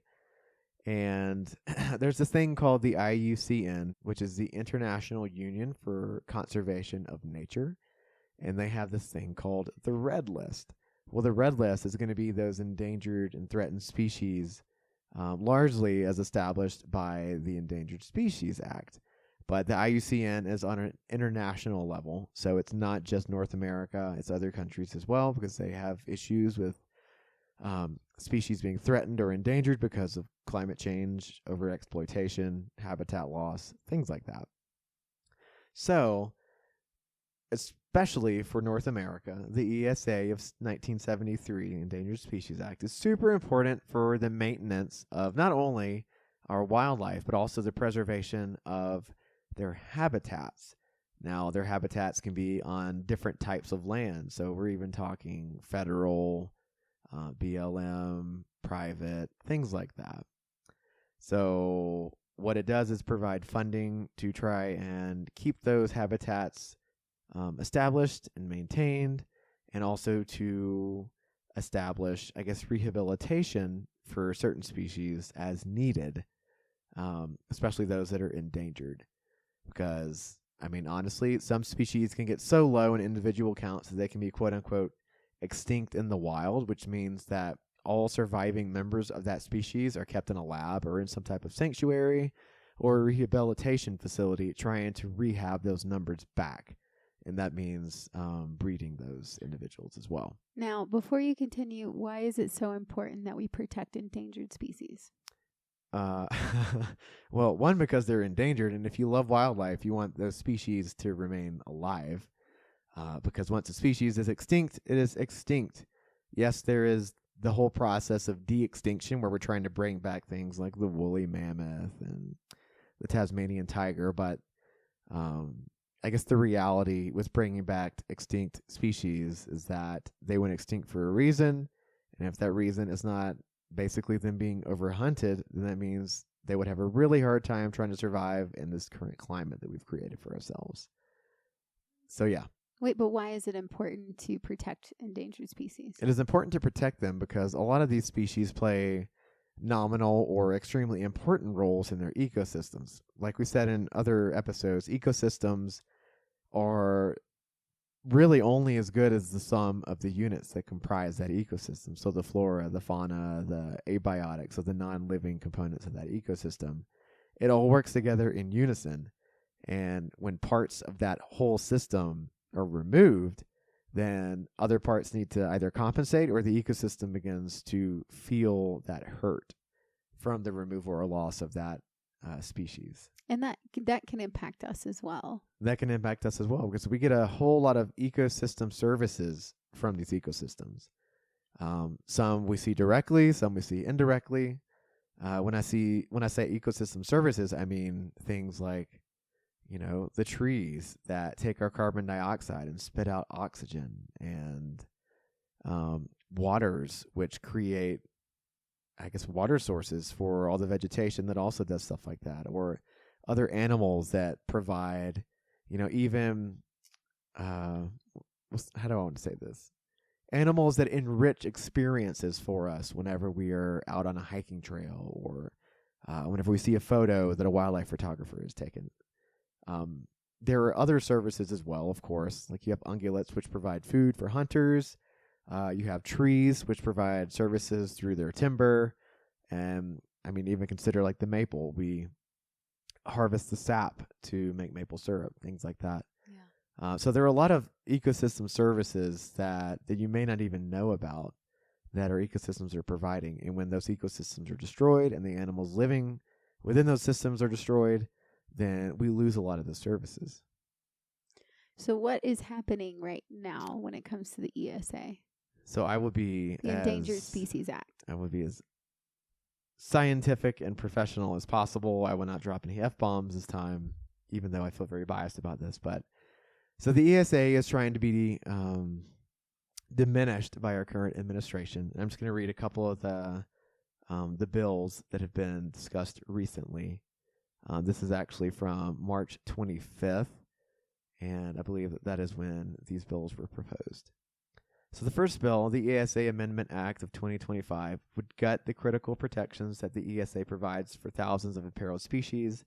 And there's this thing called the IUCN, which is the International Union for Conservation of Nature. And they have this thing called the Red List. Well, the Red List is going to be those endangered and threatened species, largely as established by the Endangered Species Act. But the IUCN is on an international level, so it's not just North America, it's other countries as well, because they have issues with species being threatened or endangered because of climate change, overexploitation, habitat loss, things like that. So, especially for North America, the ESA of 1973, Endangered Species Act, is super important for the maintenance of not only our wildlife, but also the preservation of their habitats. Now, their habitats can be on different types of land. So we're even talking federal, BLM, private, things like that. So what it does is provide funding to try and keep those habitats established and maintained, and also to establish, I guess, rehabilitation for certain species as needed, especially those that are endangered. Because, I mean, honestly, some species can get so low in individual counts that they can be quote-unquote extinct in the wild, which means that all surviving members of that species are kept in a lab or in some type of sanctuary or rehabilitation facility trying to rehab those numbers back. And that means breeding those individuals as well. Now, before you continue, why is it so important that we protect endangered species? Uh, well, one, because they're endangered, and if you love wildlife, you want those species to remain alive. Because once a species is extinct, it is extinct. Yes, there is the whole process of de-extinction where we're trying to bring back things like the woolly mammoth and the Tasmanian tiger, but I guess the reality with bringing back extinct species is that they went extinct for a reason, and if that reason is not basically them being overhunted, then that means they would have a really hard time trying to survive in this current climate that we've created for ourselves. So yeah. Wait, but why is it important to protect endangered species? It is important to protect them because a lot of these species play nominal or extremely important roles in their ecosystems. Like we said in other episodes, ecosystems are really only as good as the sum of the units that comprise that ecosystem. So the flora, the fauna, the abiotics, so the non-living components of that ecosystem, it all works together in unison. And when parts of that whole system are removed, then other parts need to either compensate or the ecosystem begins to feel that hurt from the removal or loss of that species. And that can impact us as well. That can impact us as well because we get a whole lot of ecosystem services from these ecosystems. Some we see directly, some we see indirectly. When I say ecosystem services, I mean things like, the trees that take our carbon dioxide and spit out oxygen, and waters which create, water sources for all the vegetation that also does stuff like that, or other animals that provide, even, how do I want to say this? Animals that enrich experiences for us whenever we are out on a hiking trail, or whenever we see a photo that a wildlife photographer has taken. There are other services as well, of course, like you have ungulates, which provide food for hunters. You have trees, which provide services through their timber. And even consider like the maple. We harvest the sap to make maple syrup, things like that. Yeah. So there are a lot of ecosystem services that you may not even know about that our ecosystems are providing. And when those ecosystems are destroyed and the animals living within those systems are destroyed, then we lose a lot of the services. So what is happening right now when it comes to the ESA? So I would be the Endangered Species Act. I would be as scientific and professional as possible. I will not drop any F-bombs this time, even though I feel very biased about this. But so the ESA is trying to be diminished by our current administration. And I'm just going to read a couple of the bills that have been discussed recently. This is actually from March 25th, and I believe that is when these bills were proposed. So the first bill, the ESA Amendment Act of 2025, would gut the critical protections that the ESA provides for thousands of imperiled species,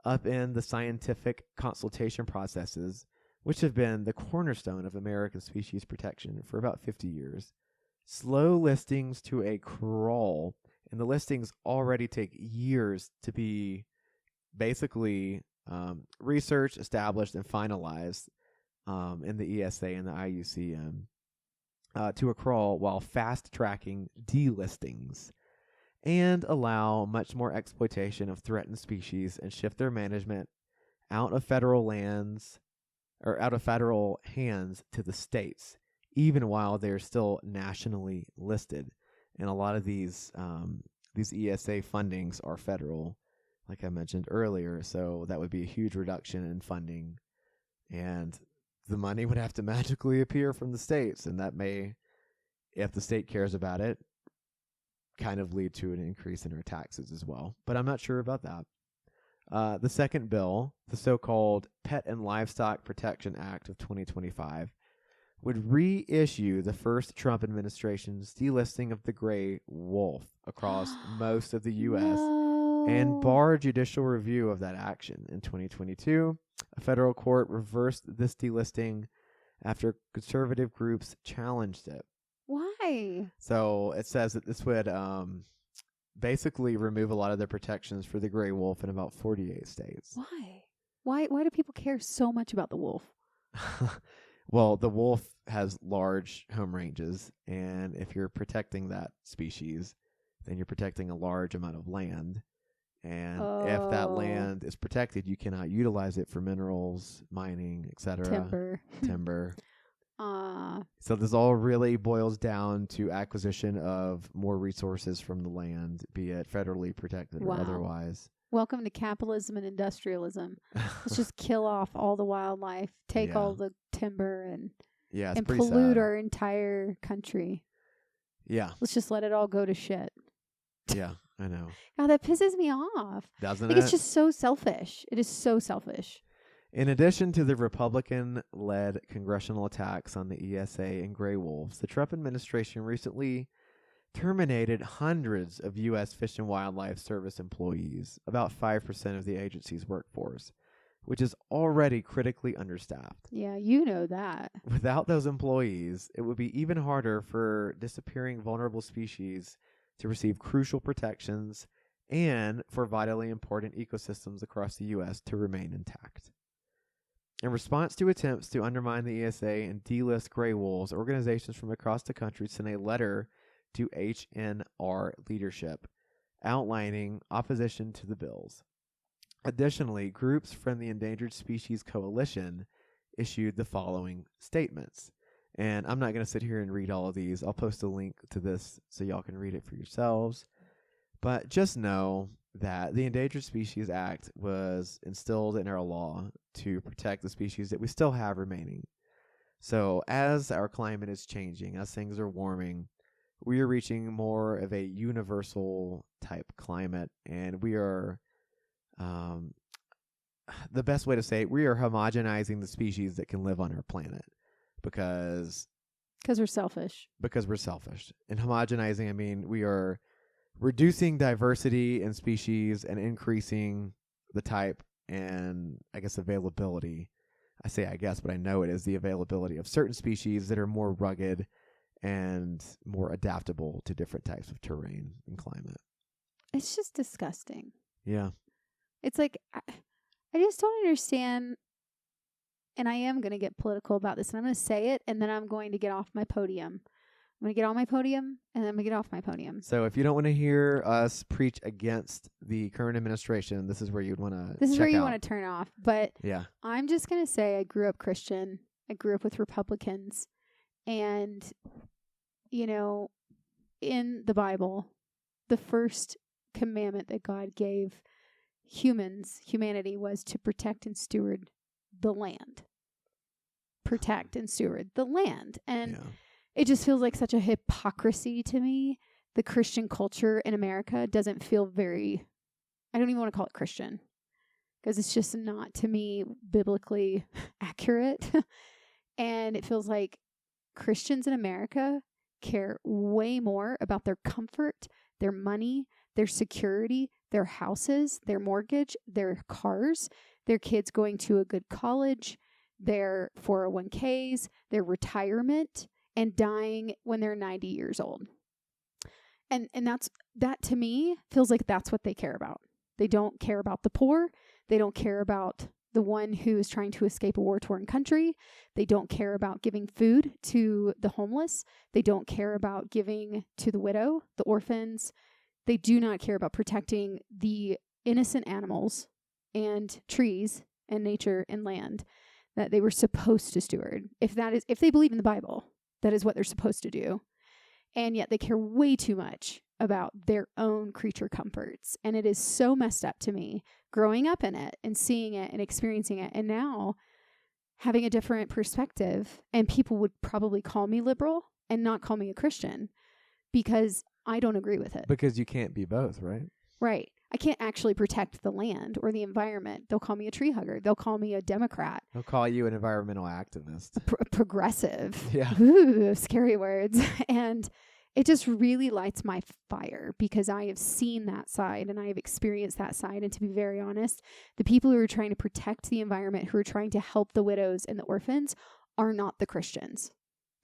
upend the scientific consultation processes, which have been the cornerstone of American species protection for about 50 years, slow listings to a crawl, and the listings already take years to be basically researched, established, and finalized in the ESA and the IUCN to a crawl, while fast-tracking delistings and allow much more exploitation of threatened species and shift their management out of federal lands or out of federal hands to the states, even while they're still nationally listed. And a lot of these ESA fundings are federal, like I mentioned earlier, so that would be a huge reduction in funding, and the money would have to magically appear from the states, and that may, if the state cares about it, kind of lead to an increase in our taxes as well. But I'm not sure about that. The second bill, the so-called Pet and Livestock Protection Act of 2025, would reissue the first Trump administration's delisting of the gray wolf across most of the U.S., and bar judicial review of that action. In 2022, a federal court reversed this delisting after conservative groups challenged it. Why? So it says that this would basically remove a lot of the protections for the gray wolf in about 48 states. Why do people care so much about the wolf? Well, the wolf has large home ranges, and if you're protecting that species, then you're protecting a large amount of land. And if that land is protected, you cannot utilize it for minerals, mining, etc. Timber. So this all really boils down to acquisition of more resources from the land, be it federally protected or otherwise. Welcome to capitalism and industrialism. Let's just kill off all the wildlife, take all the timber, and pollute our entire country. Yeah. Let's just let it all go to shit. Yeah, I know. God, that pisses me off. Doesn't it? It's just so selfish. It is so selfish. In addition to the Republican-led congressional attacks on the ESA and gray wolves, the Trump administration recently terminated hundreds of U.S. Fish and Wildlife Service employees, about 5% of the agency's workforce, which is already critically understaffed. Yeah, you know that. Without those employees, it would be even harder for disappearing vulnerable species to receive crucial protections and for vitally important ecosystems across the U.S. to remain intact. In response to attempts to undermine the ESA and delist gray wolves, organizations from across the country sent a letter to HNR leadership outlining opposition to the bills. Additionally, groups from the Endangered Species Coalition issued the following statements. And I'm not going to sit here and read all of these. I'll post a link to this so y'all can read it for yourselves. But just know that the Endangered Species Act was instilled in our law to protect the species that we still have remaining. So as our climate is changing, as things are warming, we are reaching more of a universal type climate, and we are, the best way to say it, we are homogenizing the species that can live on our planet because we're selfish. Because we're selfish. And homogenizing, I mean, we are reducing diversity in species and increasing the type and, I guess, availability. I say I guess, but I know it is the availability of certain species that are more rugged and more adaptable to different types of terrain and climate. It's just disgusting. Yeah. It's like, I just don't understand, and I am going to get political about this, and I'm going to say it, and then I'm going to get off my podium. I'm going to get on my podium, and then I'm going to get off my podium. So if you don't want to hear us preach against the current administration, this is where you'd want to This is where you want to turn off. But yeah, I'm just going to say I grew up Christian. I grew up with Republicans. And, you know, in the Bible, the first commandment that God gave humanity, was to protect and steward the land. Protect and steward the land. And it just feels like such a hypocrisy to me. The Christian culture in America doesn't feel very, I don't even want to call it Christian, because it's just not, to me, biblically accurate. And it feels like Christians in America care way more about their comfort, their money, their security, their houses, their mortgage, their cars, their kids going to a good college, their 401ks, their retirement, and dying when they're 90 years old. And that to me feels like that's what they care about. They don't care about the poor. They don't care about the one who is trying to escape a war-torn country. They don't care about giving food to the homeless. They don't care about giving to the widow, the orphans. They do not care about protecting the innocent animals and trees and nature and land that they were supposed to steward. If they believe in the Bible, that is what they're supposed to do. And yet they care way too much about their own creature comforts. And it is so messed up to me growing up in it and seeing it and experiencing it. And now having a different perspective, and people would probably call me liberal and not call me a Christian because I don't agree with it. Because you can't be both, right? Right. I can't actually protect the land or the environment. They'll call me a tree hugger. They'll call me a Democrat. They'll call you an environmental activist. Progressive. Yeah. Ooh, scary words. And it just really lights my fire because I have seen that side and I have experienced that side. And to be very honest, the people who are trying to protect the environment, who are trying to help the widows and the orphans, are not the Christians.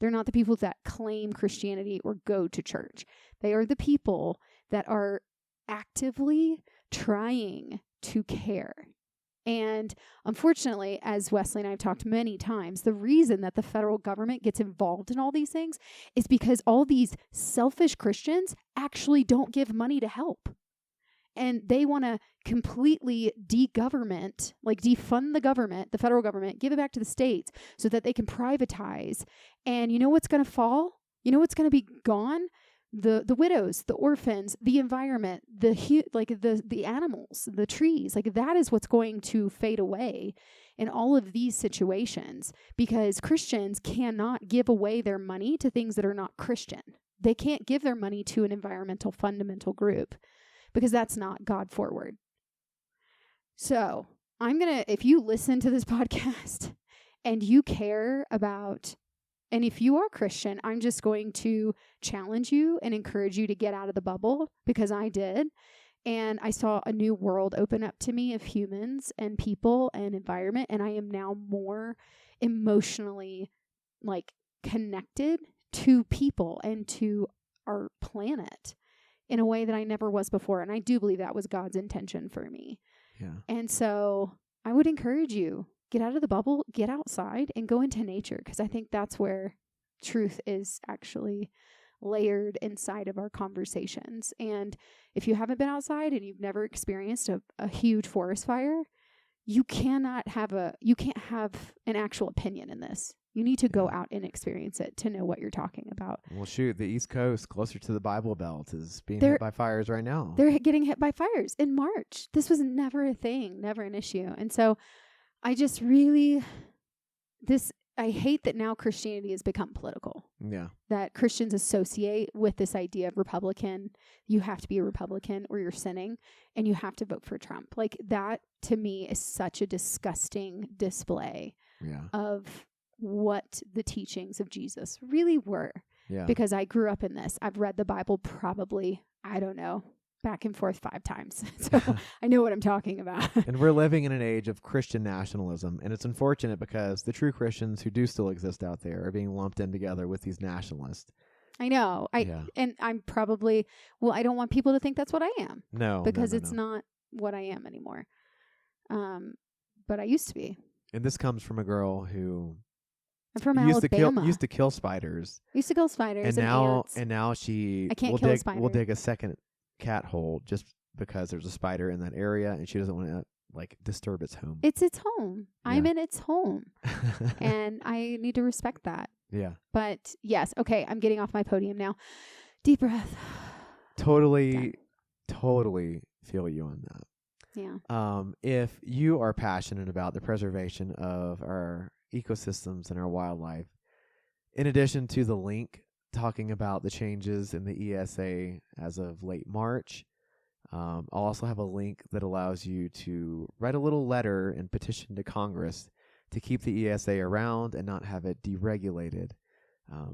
They're not the people that claim Christianity or go to church. They are the people that are actively trying to care. And unfortunately, as Wesley and I have talked many times, the reason that the federal government gets involved in all these things is because all these selfish Christians actually don't give money to help. And they want to completely de-government, like defund the government, the federal government, give it back to the states so that they can privatize. And you know what's going to fall? You know what's going to be gone? The widows, the orphans, the environment, the animals, the trees. Like that is what's going to fade away in all of these situations, because Christians cannot give away their money to things that are not Christian. They can't give their money to an environmental fundamental group because that's not God forward. So if you listen to this podcast and you care about, and if you are Christian, I'm just going to challenge you and encourage you to get out of the bubble, because I did. And I saw a new world open up to me of humans and people and environment. And I am now more emotionally connected to people and to our planet in a way that I never was before. And I do believe that was God's intention for me. Yeah. And so I would encourage you, get out of the bubble, get outside and go into nature, because I think that's where truth is actually layered inside of our conversations. And if you haven't been outside and you've never experienced a huge forest fire, you can't have an actual opinion in this. You need to go out and experience it to know what you're talking about. Well, shoot, the East Coast, closer to the Bible Belt, is being hit by fires right now. They're getting hit by fires in March. This was never a thing, never an issue. And so I just really, I hate that now Christianity has become political. Yeah. That Christians associate with this idea of Republican. You have to be a Republican or you're sinning, and you have to vote for Trump. Like that, to me, is such a disgusting display of what the teachings of Jesus really were. Yeah. Because I grew up in this. I've read the Bible probably, I don't know, back and forth 5 times. So I know what I'm talking about. And we're living in an age of Christian nationalism. And it's unfortunate because the true Christians who do still exist out there are being lumped in together with these nationalists. I know. And I'm probably, I don't want people to think that's what I am. No. Because it's not what I am anymore. But I used to be. And this comes from a girl who I'm from Alabama. Used to kill spiders. Used to kill spiders and ants. And now she I can't kill a spider. will dig a second cat hole just because there's a spider in that area and she doesn't want to disturb its home. It's its home. Yeah. I'm in its home. And I need to respect that. Yeah. But yes, okay, I'm getting off my podium now. Deep breath. Totally feel you on that. Yeah. If you are passionate about the preservation of our ecosystems and our wildlife, in addition to the link talking about the changes in the ESA as of late March, I'll also have a link that allows you to write a little letter and petition to Congress to keep the ESA around and not have it deregulated,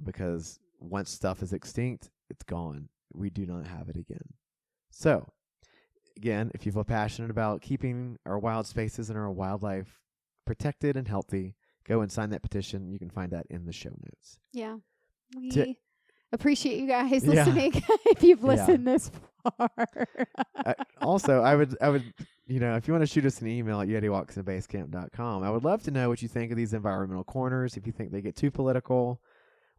because once stuff is extinct, it's gone. We do not have it again. So, again, if you feel passionate about keeping our wild spaces and our wildlife protected and healthy, go and sign that petition. You can find that in the show notes. Yeah. We appreciate you guys listening. If you've listened this far. Also, I would, if you want to shoot us an email at yetiwalksintobasecamp.com, I would love to know what you think of these environmental corners, if you think they get too political,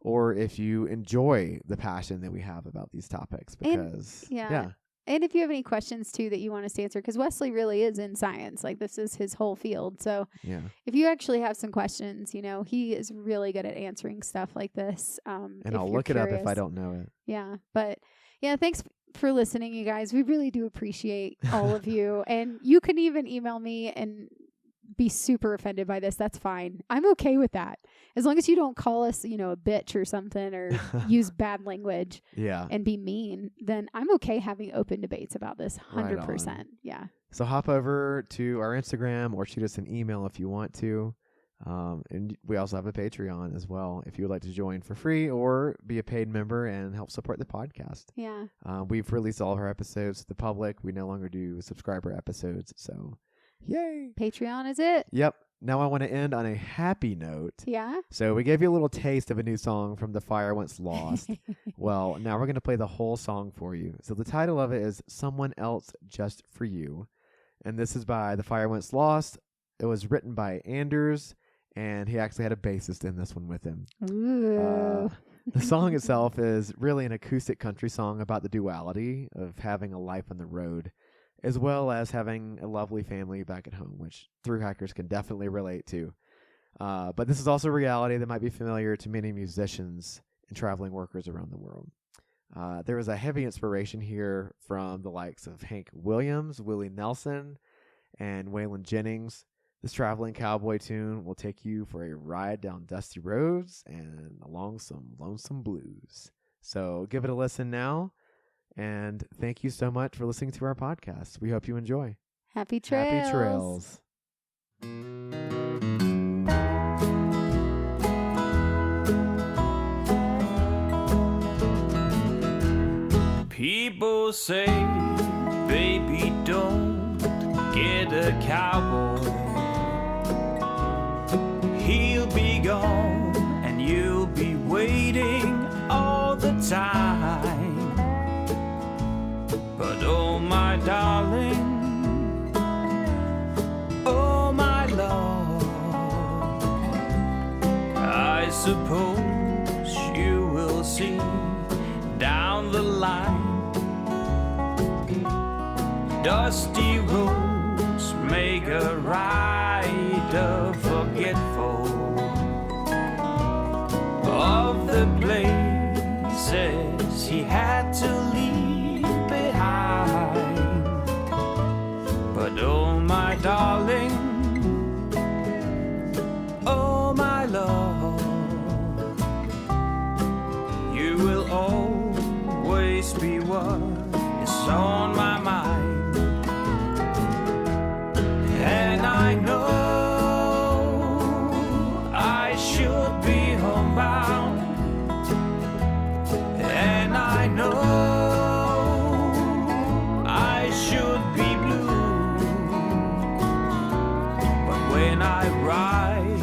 or if you enjoy the passion that we have about these topics. Because, And if you have any questions, too, that you want us to answer, because Wesley really is in science. This is his whole field. So if you actually have some questions, he is really good at answering stuff like this. And I'll look it up if I don't know it. Yeah. But, thanks for listening, you guys. We really do appreciate all of you. And you can even email me and be super offended by this. That's fine. I'm okay with that. As long as you don't call us, a bitch or something, or use bad language and be mean, then I'm okay having open debates about this 100%. Right. Yeah. So hop over to our Instagram or shoot us an email if you want to. And we also have a Patreon as well if you would like to join for free or be a paid member and help support the podcast. Yeah. We've released all of our episodes to the public. We no longer do subscriber episodes. So yay. Patreon is it? Yep. Now I want to end on a happy note. Yeah. So we gave you a little taste of a new song from The Fire Once Lost. Well, now we're going to play the whole song for you. So the title of it is Someone Else Just For You. And this is by The Fire Once Lost. It was written by Anders, and he actually had a bassist in this one with him. Ooh. The song itself is really an acoustic country song about the duality of having a life on the road as well as having a lovely family back at home, which thru hikers can definitely relate to. But this is also a reality that might be familiar to many musicians and traveling workers around the world. There was a heavy inspiration here from the likes of Hank Williams, Willie Nelson, and Waylon Jennings. This traveling cowboy tune will take you for a ride down dusty roads and along some lonesome blues. So give it a listen now, and thank you so much for listening to our podcast. We hope you enjoy. Happy trails. Happy trails. People say, baby, don't get a cowboy. He'll be gone and you'll be waiting all the time. But oh my darling, oh my love, I suppose you will see down the line. Dusty roads make a rider forgetful of the places he had to leave behind. But oh my darling, oh my love, you will always be what is on my mind. And I know I should be homebound, and I know I should be blue. But when I ride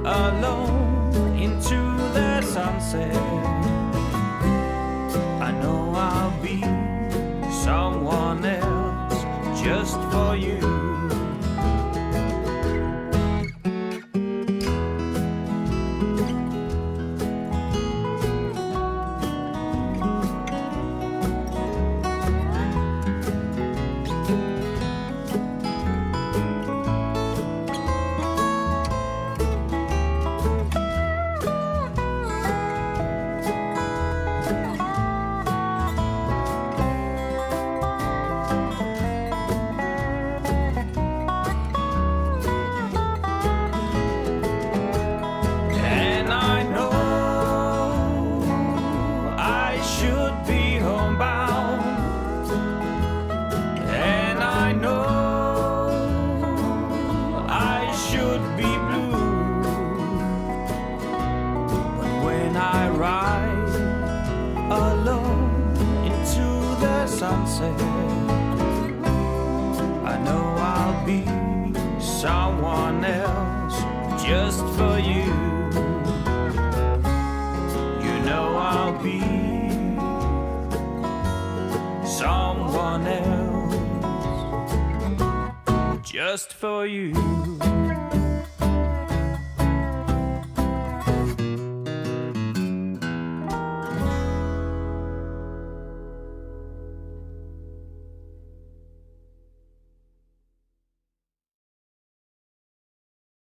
alone into the sunset, I know I'll be someone else just for you. I know I'll be someone else just for you. You know I'll be someone else just for you.